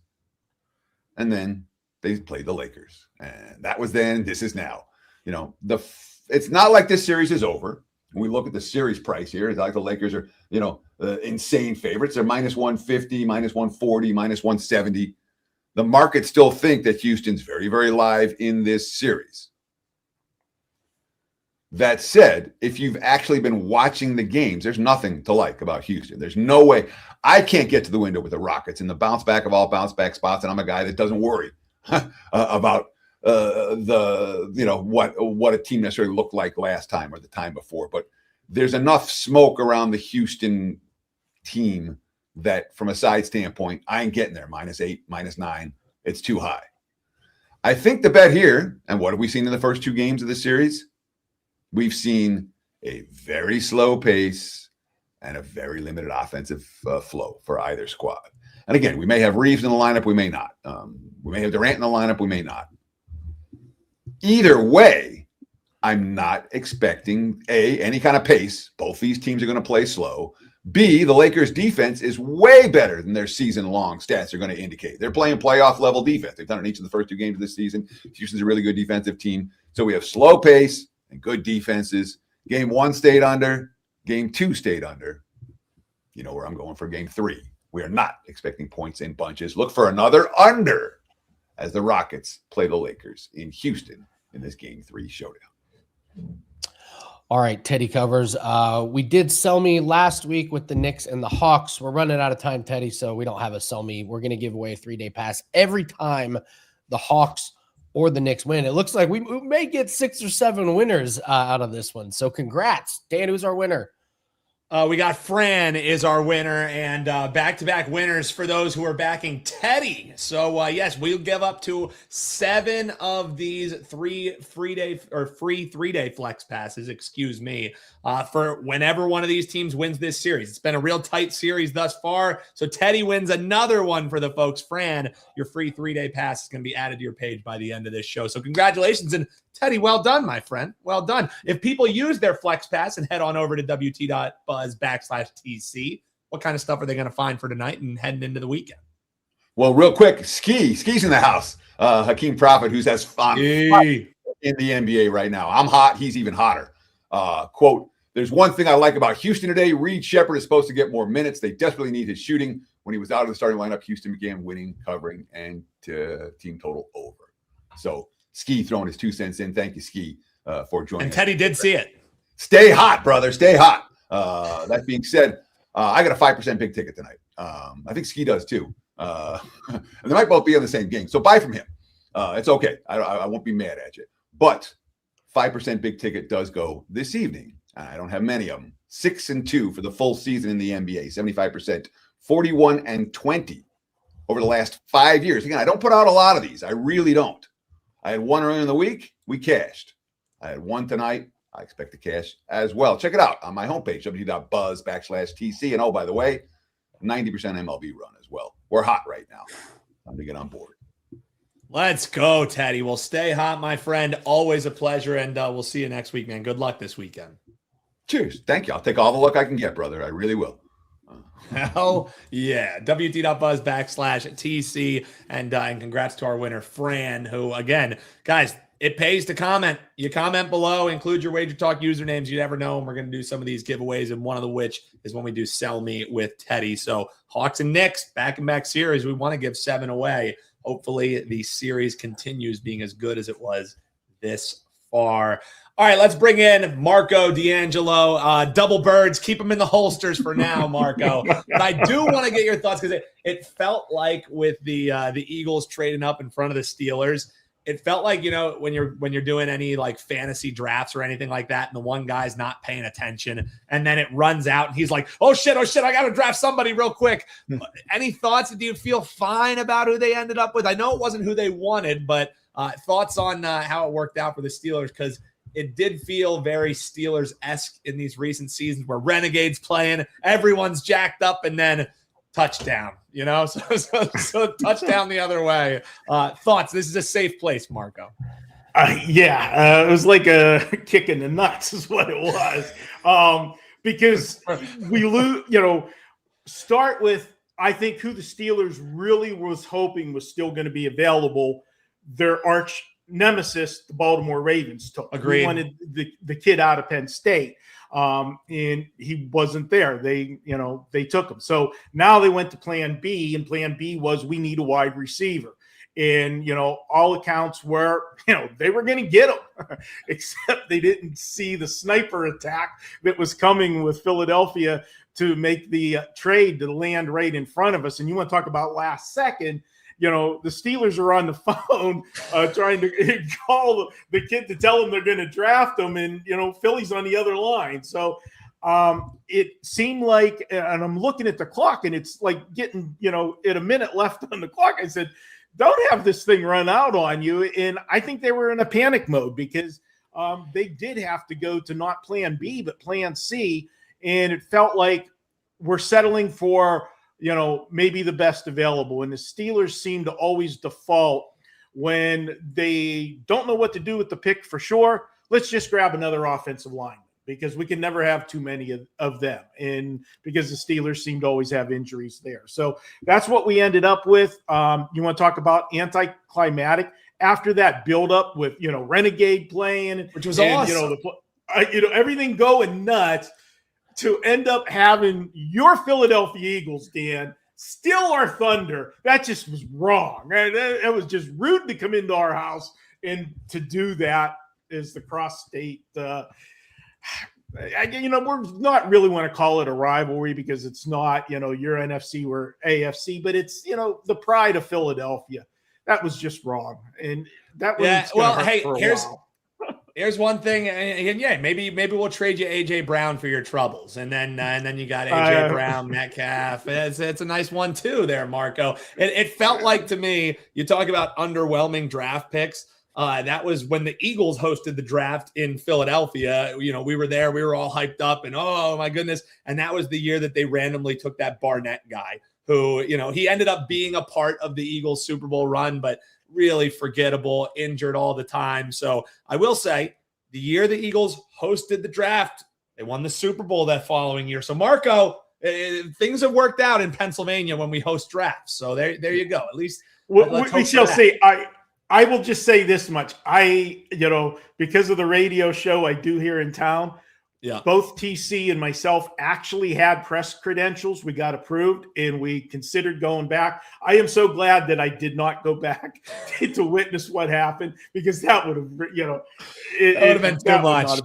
and then they played the Lakers. And that was then, this is now. It's not like this series is over. we look at the series price here, it's like the Lakers are, insane favorites. They're minus 150, minus 140, minus 170. The market still think that Houston's very, very live in this series. That said, if you've actually been watching the games, there's nothing to like about Houston. There's no way. I can't get to the window with the Rockets in the bounce back of all bounce back spots, and I'm a guy that doesn't worry about what a team necessarily looked like last time or the time before. But there's enough smoke around the Houston team that from a side standpoint, I ain't getting there. -8, -9. It's too high. I think the bet here, and what have we seen in the first 2 games of the series? We've seen a very slow pace and a very limited offensive flow for either squad. And again, we may have Reeves in the lineup, we may not. We may have Durant in the lineup, we may not. Either way, I'm not expecting any kind of pace. Both these teams are going to play slow. B, the Lakers defense is way better than their season-long stats are going to indicate. They're playing playoff level defense. They've done it in each of the first 2 games of this season. Houston's a really good defensive team. So we have slow pace and good defenses. Game 1 stayed under. Game 2 stayed under. You know where I'm going for game 3. We are not expecting points in bunches. Look for another under as the Rockets play the Lakers in Houston in this game 3 showdown. All right, Teddy covers. We did sell me last week with the Knicks and the Hawks. We're running out of time, Teddy, so we don't have a sell me. We're going to give away a 3-day pass every time the Hawks or the Knicks win. It looks like we may get 6 or 7 winners out of this one. So congrats. Dan, who's our winner? We got Fran is our winner, and back-to-back winners for those who are backing Teddy. So, yes, we'll give up to 7 of these free 3-day flex passes, for whenever one of these teams wins this series. It's been a real tight series thus far, so Teddy wins another one for the folks. Fran, your free 3-day pass is going to be added to your page by the end of this show. So congratulations, and Teddy, well done, my friend. Well done. If people use their flex pass and head on over to WT.buzz/TC, what kind of stuff are they going to find for tonight and heading into the weekend? Well, real quick, Ski's in the house. Hakeem Prophet, who's as fun in the NBA right now. I'm hot. He's even hotter. Quote, there's one thing I like about Houston today. Reed Shepherd is supposed to get more minutes. They desperately need his shooting. When he was out of the starting lineup, Houston began winning, covering, and team total over. So Ski throwing his 2 cents in. Thank you, Ski, for joining And us. Teddy did see it. Stay hot, brother. Stay hot. That being said, I got a 5% big ticket tonight. I think Ski does too. And they might both be on the same game. So buy from him. It's okay. I won't be mad at you. But 5% big ticket does go this evening. I don't have many of them. 6-2 for the full season in the NBA. 75%. 41-20 over the last 5 years. Again, I don't put out a lot of these. I really don't. I had 1 earlier in the week. We cashed. I had 1 tonight. I expect to cash as well. Check it out on my homepage, www.buzz/TC. And oh, by the way, 90% MLB run as well. We're hot right now. Time to get on board. Let's go, Teddy. Well, stay hot, my friend. Always a pleasure, and we'll see you next week, man. Good luck this weekend. Cheers. Thank you. I'll take all the luck I can get, brother. I really will. Hell yeah. WT.buzz/TC. And congrats to our winner, Fran, who, again, guys, it pays to comment. You comment below, include your WagerTalk usernames. You never know. And we're going to do some of these giveaways, and one of the which is when we do Sell Me with Teddy. So Hawks and Knicks, back-and-back series. We want to give 7 away. Hopefully the series continues being as good as it was this far. All right, let's bring in Marco D'Angelo. Double birds, keep them in the holsters for now, Marco. But I do want to get your thoughts, because it felt like with the Eagles trading up in front of the Steelers, it felt like, when you're doing any like fantasy drafts or anything like that, and the one guy's not paying attention, and then it runs out and he's like, oh shit, I got to draft somebody real quick. Any thoughts? Do you feel fine about who they ended up with? I know it wasn't who they wanted, but thoughts on how it worked out for the Steelers, because it did feel very Steelers-esque in these recent seasons where Renegades playing, everyone's jacked up, and then touchdown, so touchdown the other way. Thoughts? This is a safe place, Marco. It was like a kick in the nuts is what it was. Because we lose, start with, I think, who the Steelers really was hoping was still going to be available. Their arch nemesis the Baltimore Ravens took. Agreed. We wanted the kid out of Penn State, and he wasn't there. They took him. So now they went to plan B, and plan B was we need a wide receiver. And, all accounts were, they were going to get him, except they didn't see the sniper attack that was coming with Philadelphia to make the trade to land right in front of us. And you want to talk about last second, the Steelers are on the phone trying to call the kid to tell him they're going to draft him. And, Philly's on the other line. So it seemed like, and I'm looking at the clock, and it's like getting, at a minute left on the clock. I said, don't have this thing run out on you. And I think they were in a panic mode because they did have to go to not plan B, but plan C. And it felt like we're settling for, maybe the best available. And the Steelers seem to always default when they don't know what to do with the pick for sure. Let's just grab another offensive lineman, because we can never have too many of them. And because the Steelers seem to always have injuries there. So that's what we ended up with. You want to talk about anticlimactic after that buildup with, Renegade playing, which was awesome. Everything going nuts to end up having your Philadelphia Eagles, Dan, still our Thunder. That just was wrong. It was just rude to come into our house and to do that is the cross-state we're not really want to call it a rivalry because it's not, your NFC or AFC, but it's, the pride of Philadelphia. That was just wrong. And that was here's one thing. And maybe we'll trade you AJ Brown for your troubles. And then you got AJ Brown, Metcalf. It's a nice one too there, Marco. It felt like to me, you talk about underwhelming draft picks. That was when the Eagles hosted the draft in Philadelphia. We were there. We were all hyped up and, oh, my goodness. And that was the year that they randomly took that Barnett guy who, he ended up being a part of the Eagles Super Bowl run, but really forgettable, injured all the time. So I will say the year the Eagles hosted the draft, they won the Super Bowl that following year. So, Marco, things have worked out in Pennsylvania when we host drafts. So there you go. At least we shall see. I will just say this much. Because of the radio show I do here in town, both TC and myself actually had press credentials. We got approved and we considered going back. I am so glad that I did not go back to witness what happened, because that would have, it would have been too much.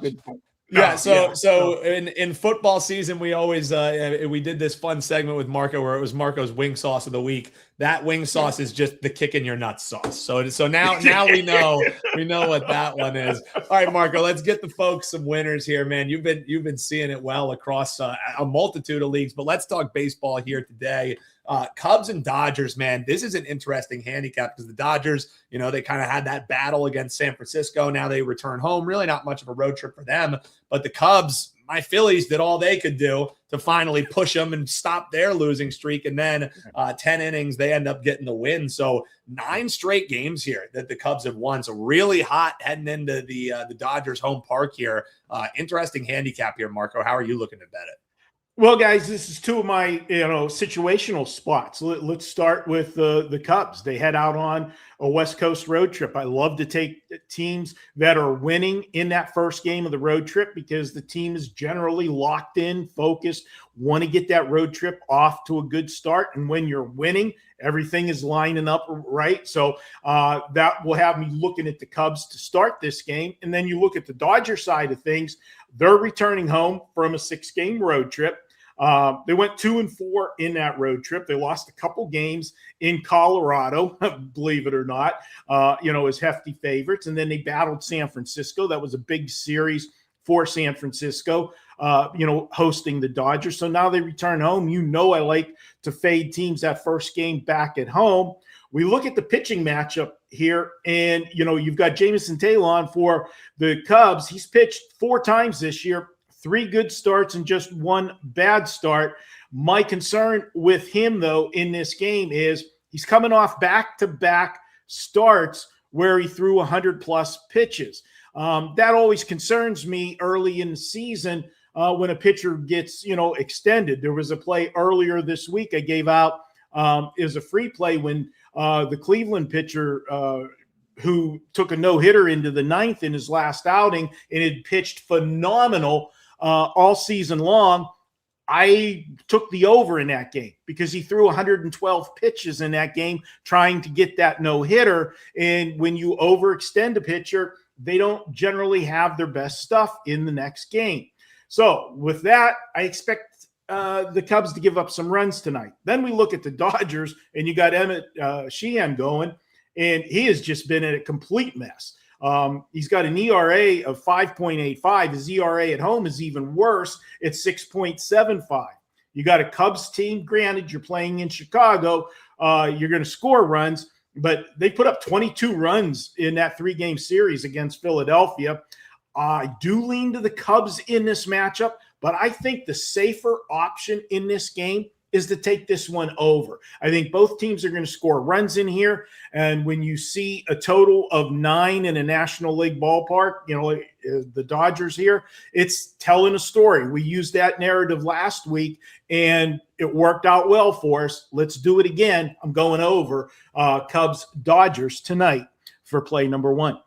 So in football season, we always we did this fun segment with Marco where it was Marco's wing sauce of the week. That wing sauce is just the kick in your nuts sauce. So now we know what that one is. All right, Marco, let's get the folks some winners here, man. You've been seeing it well across a multitude of leagues, but let's talk baseball here today. Cubs and Dodgers, man, this is an interesting handicap because the Dodgers, they kind of had that battle against San Francisco. Now they return home. Really not much of a road trip for them. But the Cubs, my Phillies, did all they could do to finally push them and stop their losing streak. And then 10 innings, they end up getting the win. So 9 straight games here that the Cubs have won. So really hot heading into the Dodgers home park here. Interesting handicap here, Marco. How are you looking to bet it? Well, guys, this is 2 of my, situational spots. Let's start with the Cubs. They head out on a West Coast road trip. I love to take teams that are winning in that first game of the road trip because the team is generally locked in, focused, want to get that road trip off to a good start. And when you're winning, everything is lining up right. So that will have me looking at the Cubs to start this game. And then you look at the Dodger side of things. They're returning home from a 6-game road trip. They went 2-4 in that road trip. They lost a couple games in Colorado, believe it or not, as hefty favorites. And then they battled San Francisco. That was a big series for San Francisco, hosting the Dodgers. So now they return home. I like to fade teams that first game back at home. We look at the pitching matchup here, and, you've got Jamison Taylor for the Cubs. He's pitched 4 times this year. 3 good starts and just 1 bad start. My concern with him, though, in this game is he's coming off back-to-back starts where he threw 100-plus pitches. That always concerns me early in the season when a pitcher gets, extended. There was a play earlier this week I gave out as a free play when the Cleveland pitcher who took a no-hitter into the ninth in his last outing and had pitched phenomenal all season long. I took the over in that game because he threw 112 pitches in that game trying to get that no-hitter. And when you overextend a pitcher, they don't generally have their best stuff in the next game. So with that, I expect the Cubs to give up some runs tonight. Then we look at the Dodgers, and you got Emmett Sheehan going, and he has just been in a complete mess. He's got an ERA of 5.85. His ERA at home is even worse. It's 6.75. You got a Cubs team. Granted, you're playing in Chicago. You're going to score runs, but they put up 22 runs in that 3-game series against Philadelphia. I do lean to the Cubs in this matchup, but I think the safer option in this game is to take this one over. I think both teams are going to score runs in here. And when you see a total of 9 in a National League ballpark, the Dodgers here, it's telling a story. We used that narrative last week and it worked out well for us. Let's do it again. I'm going over Cubs Dodgers tonight for play number 1.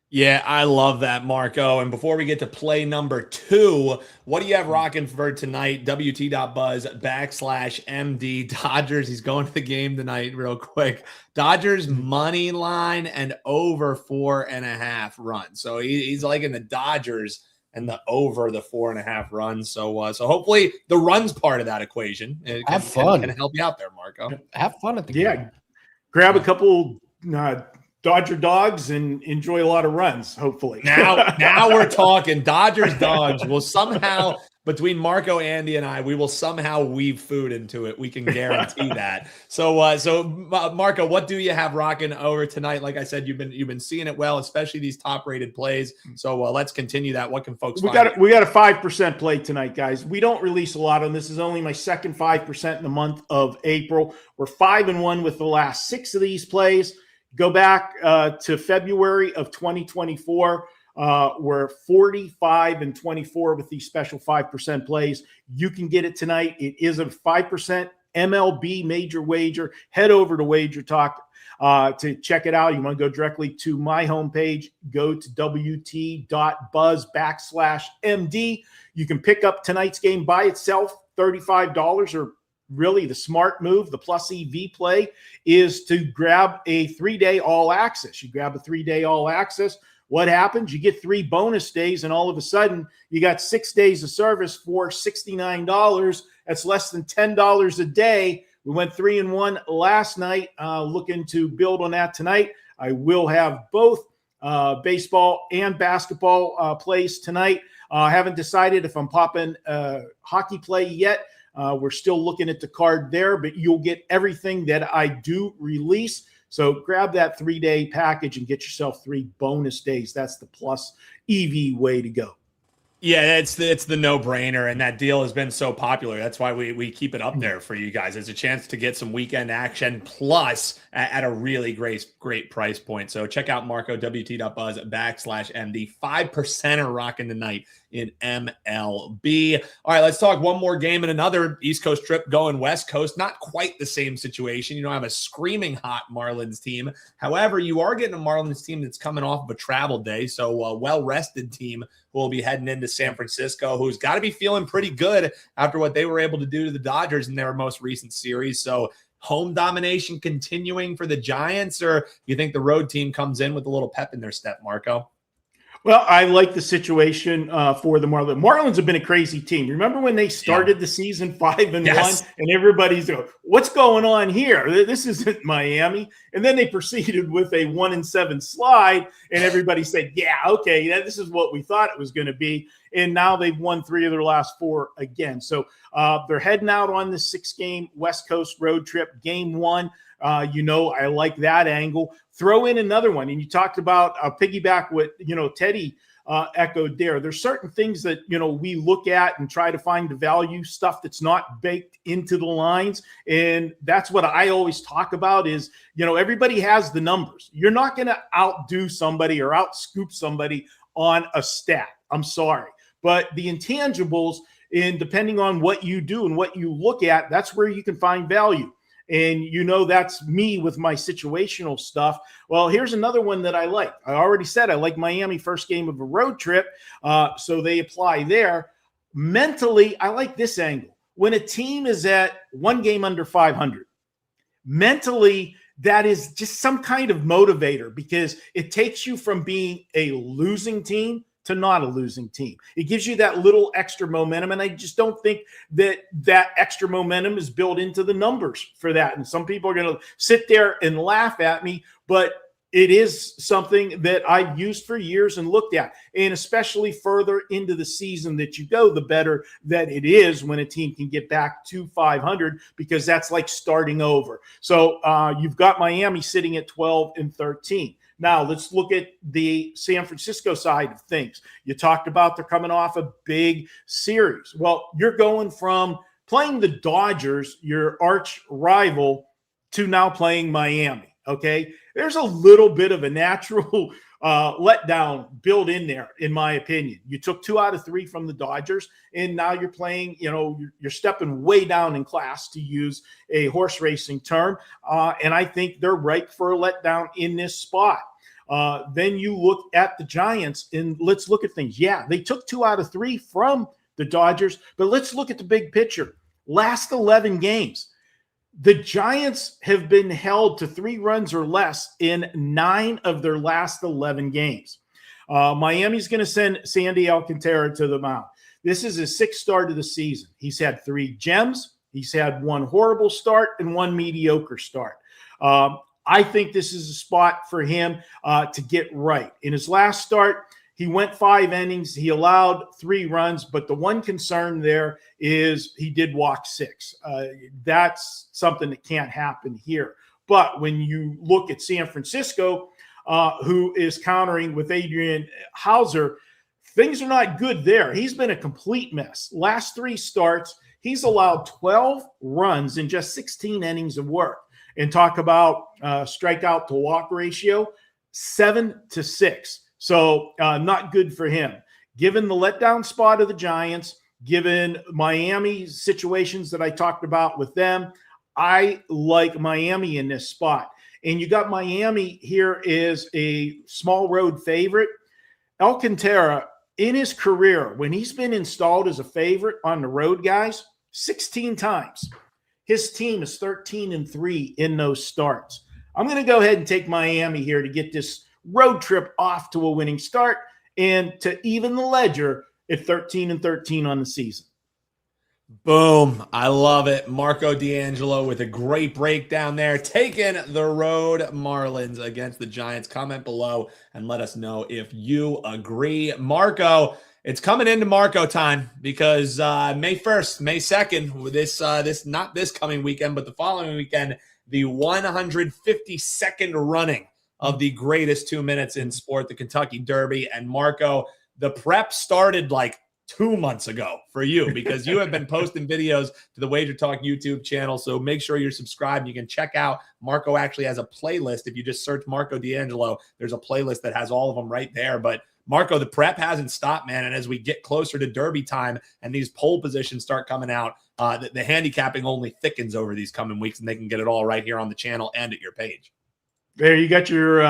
Yeah, I love that, Marco. And before we get to play number 2, what do you have rocking for tonight? WT.buzz/MD Dodgers. He's going to the game tonight real quick. Dodgers money line and over 4.5 runs. So he's like in the Dodgers and the over the 4.5 runs. So hopefully the runs part of that equation can help you out there, Marco. Have fun at the game. Grab a couple Dodger dogs and enjoy a lot of runs, hopefully. Now we're talking. Dodgers dogs will somehow, between Marco, Andy, and I, we will somehow weave food into it. We can guarantee that. So Marco, what do you have rocking over tonight? Like I said, you've been seeing it well, especially these top-rated plays. So let's continue that. What can folks find? We got a 5% play tonight, guys. We don't release a lot on this. Is only my second 5% in the month of April. We're 5-1 with the last 6 of these plays. Go back to February of 2024. We're 45-24 with these special 5% plays. You can get it tonight. It is a 5% MLB major wager. Head over to WagerTalk to check it out. You want to go directly to my homepage, go to WT.buzz/MD. You can pick up tonight's game by itself, $35, or really the smart move, the plus EV play, is to grab a 3-day all access. You grab a 3-day all access. What happens? You get 3 bonus days, and all of a sudden you got 6 days of service for $69. That's less than $10 a day. We went 3-1 last night. Looking to build on that tonight. I will have both baseball and basketball plays tonight. Haven't decided if I'm popping hockey play yet. We're still looking at the card there, but you'll get everything that I do release. So grab that 3-day package and get yourself 3 bonus days. That's the plus EV way to go. Yeah, it's the no-brainer, and that deal has been so popular. That's why we keep it up there for you guys. It's a chance to get some weekend action, plus at a really great price point. So check out Marco, WT.buzz/MD. 5% are rocking tonight in MLB. All right, let's talk one more game and another East Coast trip going West Coast. Not quite the same situation. You don't have a screaming hot Marlins team. However, you are getting a Marlins team that's coming off of a travel day, so a well-rested team who will be heading into San Francisco, who's got to be feeling pretty good after what they were able to do to the Dodgers in their most recent series. So home domination continuing for the Giants, or you think the road team comes in with a little pep in their step, Marco? Well, I like the situation for the Marlins. Marlins have been a crazy team. Remember when they started the season 5-1, Yes. and everybody's going, what's going on here? This isn't Miami. And then they proceeded with a 1-7 slide, and everybody said, yeah, okay, this is what we thought it was going to be. And now they've won 3 of their last 4 again. So they're heading out on this 6-game West Coast road trip. Game 1, I like that angle. Throw in another one. And you talked about piggyback what, Teddy echoed there. There's certain things that, we look at and try to find the value, stuff that's not baked into the lines. And that's what I always talk about is, everybody has the numbers. You're not going to outdo somebody or outscoop somebody on a stat. I'm sorry. But the intangibles, and depending on what you do and what you look at, that's where you can find value. And you know that's me with my situational stuff. Well, here's another one that I like. I already said I like Miami first game of a road trip, so they apply there. Mentally, I like this angle. When a team is at one game under 500, mentally, that is just some kind of motivator because it takes you from being a losing team to not a losing team. It gives you that little extra momentum, and I just don't think that that extra momentum is built into the numbers for that. And some people are going to sit there and laugh at me, but it is something that I've used for years and looked at. And especially further into the season that you go, the better that it is when a team can get back to 500, because that's like starting over. So you've got Miami sitting at 12-13. Now, let's look at the San Francisco side of things. You talked about they're coming off a big series. Well, you're going from playing the Dodgers, your arch rival, to now playing Miami, okay? There's a little bit of a natural letdown built in there, in my opinion. You took 2 out of 3 from the Dodgers, and now you're playing, you're stepping way down in class, to use a horse racing term, and I think they're ripe for a letdown in this spot. Then you look at the Giants, and let's look at things. Yeah, they took 2 out of 3 from the Dodgers, but let's look at the big picture. Last 11 games, the Giants have been held to 3 runs or less in 9 of their last 11 games. Miami's going to send Sandy Alcantara to the mound. This is his 6th start of the season. He's had 3 gems. He's had 1 horrible start and 1 mediocre start. I think this is a spot for him to get right. In his last start, he went 5 innings. He allowed 3 runs, but the one concern there is he did walk 6. That's something that can't happen here. But when you look at San Francisco, who is countering with Adrian Hauser, things are not good there. He's been a complete mess. Last 3 starts, he's allowed 12 runs in just 16 innings of work. And talk about strikeout to walk ratio, 7-6. So not good for him. Given the letdown spot of the Giants, given Miami's situations that I talked about with them, I like Miami in this spot. And you got Miami here is a small road favorite. Alcantara, in his career, when he's been installed as a favorite on the road, guys, 16 times. His team is 13-3 in those starts. I'm going to go ahead and take Miami here to get this road trip off to a winning start and to even the ledger at 13-13 on the season. Boom. I love it. Marco D'Angelo with a great breakdown there. Taking the road Marlins against the Giants. Comment below and let us know if you agree. Marco, it's coming into Marco time because May 1st, May 2nd, this not this coming weekend, but the following weekend, the 152nd running of the greatest 2 minutes in sport, the Kentucky Derby. And Marco, the prep started like 2 months ago for you because you have been posting videos to the WagerTalk YouTube channel. So make sure you're subscribed. You can check out Marco actually has a playlist. If you just search Marco D'Angelo, there's a playlist that has all of them right there. But Marco, the prep hasn't stopped, man. And as we get closer to Derby time and these pole positions start coming out, the handicapping only thickens over these coming weeks, and they can get it all right here on the channel and at your page. There you got your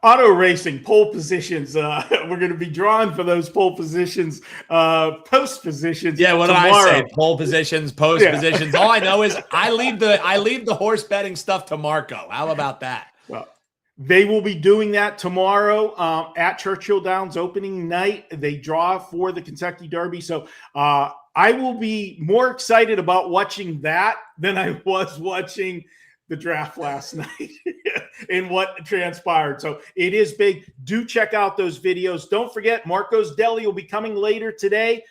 auto racing pole positions. We're going to be drawing for those pole positions, post positions. Yeah, what tomorrow. did I say? Pole positions, post positions. All I know is I leave the horse betting stuff to Marco. How about that? Well, they will be doing that tomorrow at Churchill Downs opening night. They draw for the Kentucky Derby. So I will be more excited about watching that than I was watching the draft last night and what transpired. So it is big. Do check out those videos. Don't forget, Marco's Deli will be coming later today.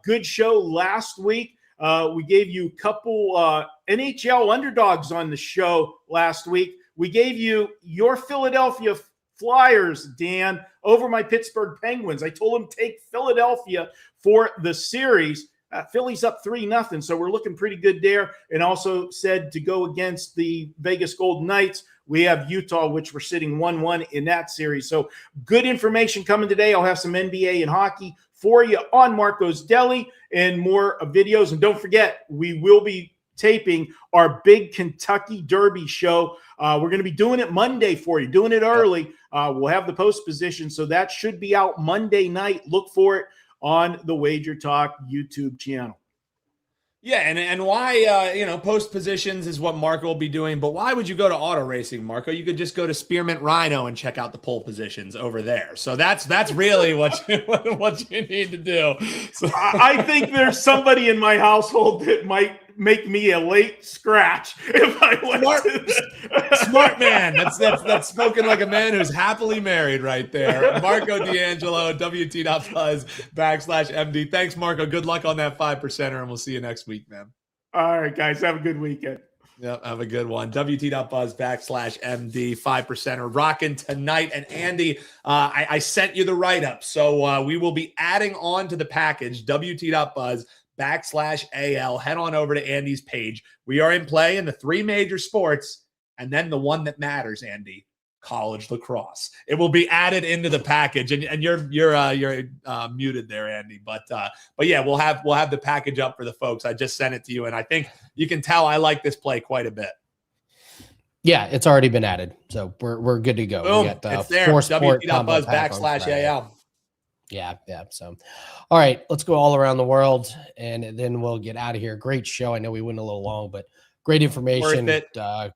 Good show last week. We gave you a couple NHL underdogs on the show last week. We gave you your Philadelphia Flyers, Dan, over my Pittsburgh Penguins. I told him take Philadelphia for the series. Philly's up 3-0, so we're looking pretty good there. And also said to go against the Vegas Golden Knights. We have Utah, which we're sitting 1-1 in that series. So good information coming today. I'll have some NBA and hockey for you on Marco's Deli and more videos. And don't forget, we will be taping our big Kentucky Derby show. We're going to be doing it Monday for you, doing it early. We'll have the post position, so that should be out Monday night. Look for it on the Wager Talk YouTube channel. Yeah, and why, post positions is what Marco will be doing, but why would you go to auto racing, Marco? You could just go to Spearmint Rhino and check out the pole positions over there. So that's really what you need to do. So I think there's somebody in my household that might make me a late scratch if I went smart man. That's spoken like a man who's happily married right there. Marco D'Angelo, WT.Buzz /MD. Thanks, Marco. Good luck on that 5%er, and we'll see you next week, man. All right, guys. Have a good weekend. Yep, have a good one. WT.Buzz /MD 5%er rocking tonight. And Andy, I sent you the write-up. So we will be adding on to the package, WT.Buzz /AL. Head on over to Andy's page. We are in play in the 3 major sports, and then the one that matters, Andy, college lacrosse. It will be added into the package, and you're muted there, Andy. But yeah, we'll have the package up for the folks. I just sent it to you, and I think you can tell I like this play quite a bit. Yeah, it's already been added, so we're good to go. Boom, we got it's there. WT.Buzz /AL. Yeah. So, all right, let's go all around the world, and then we'll get out of here. Great show. I know we went a little long, but great information.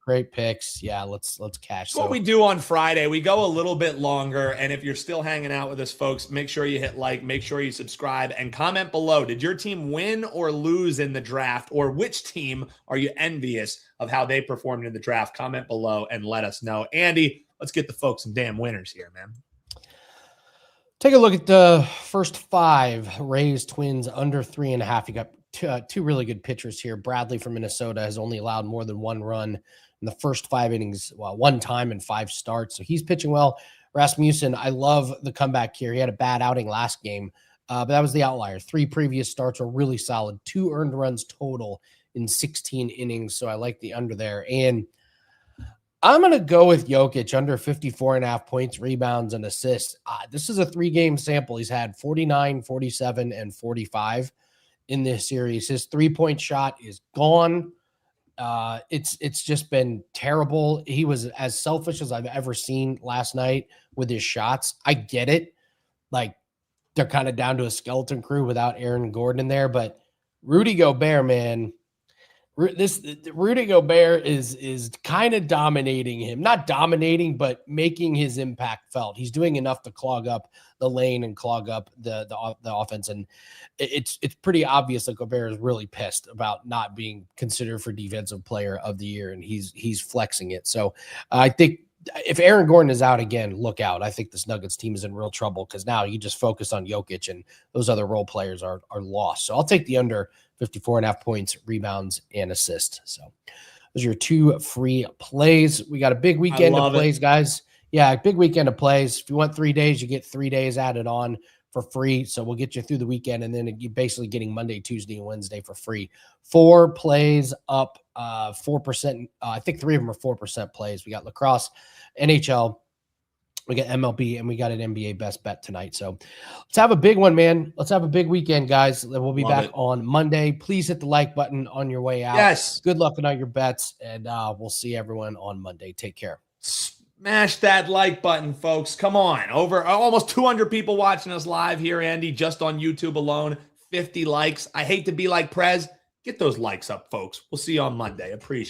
Great picks. Yeah, let's cash. What we do on Friday, we go a little bit longer, and if you're still hanging out with us, folks, make sure you hit like, make sure you subscribe, and comment below. Did your team win or lose in the draft, or which team are you envious of how they performed in the draft? Comment below and let us know. Andy, let's get the folks some damn winners here, man. Take a look at the first 5. Rays, Twins, under 3.5. You got two really good pitchers here. Bradley from Minnesota has only allowed more than 1 run in the first 5 innings, 1 time in 5 starts. So he's pitching well. Rasmussen, I love the comeback here. He had a bad outing last game, but that was the outlier. 3 previous starts were really solid. 2 earned runs total in 16 innings. So I like the under there. And I'm going to go with Jokic under 54.5 points, rebounds, and assists. This is a 3-game sample. He's had 49, 47, and 45 in this series. His 3-point shot is gone. It's just been terrible. He was as selfish as I've ever seen last night with his shots. I get it. Like, they're kind of down to a skeleton crew without Aaron Gordon in there, but Rudy Gobert, man, Rudy Gobert is kind of dominating him. Not dominating, but making his impact felt. He's doing enough to clog up the lane and clog up the offense. And it's pretty obvious that Gobert is really pissed about not being considered for Defensive Player of the Year, and he's flexing it. So I think if Aaron Gordon is out again, look out. I think this Nuggets team is in real trouble because now you just focus on Jokic and those other role players are lost. So I'll take the under 54.5 points, rebounds, and assists. So those are your 2 free plays. We got a big weekend of plays, guys. Yeah, a big weekend of plays. If you want 3 days, you get 3 days added on for free. So we'll get you through the weekend, and then you're basically getting Monday, Tuesday, and Wednesday for free. 4 plays up 4%. I think 3 of them are 4% plays. We got lacrosse, NHL, we got MLB, and we got an NBA best bet tonight. So let's have a big one, man. Let's have a big weekend, guys. We'll be back on Monday. Please hit the like button on your way out. Yes. Good luck on all your bets, and we'll see everyone on Monday. Take care. Smash that like button, folks. Come on. Over almost 200 people watching us live here, Andy, just on YouTube alone. 50 likes. I hate to be like Prez. Get those likes up, folks. We'll see you on Monday. Appreciate it.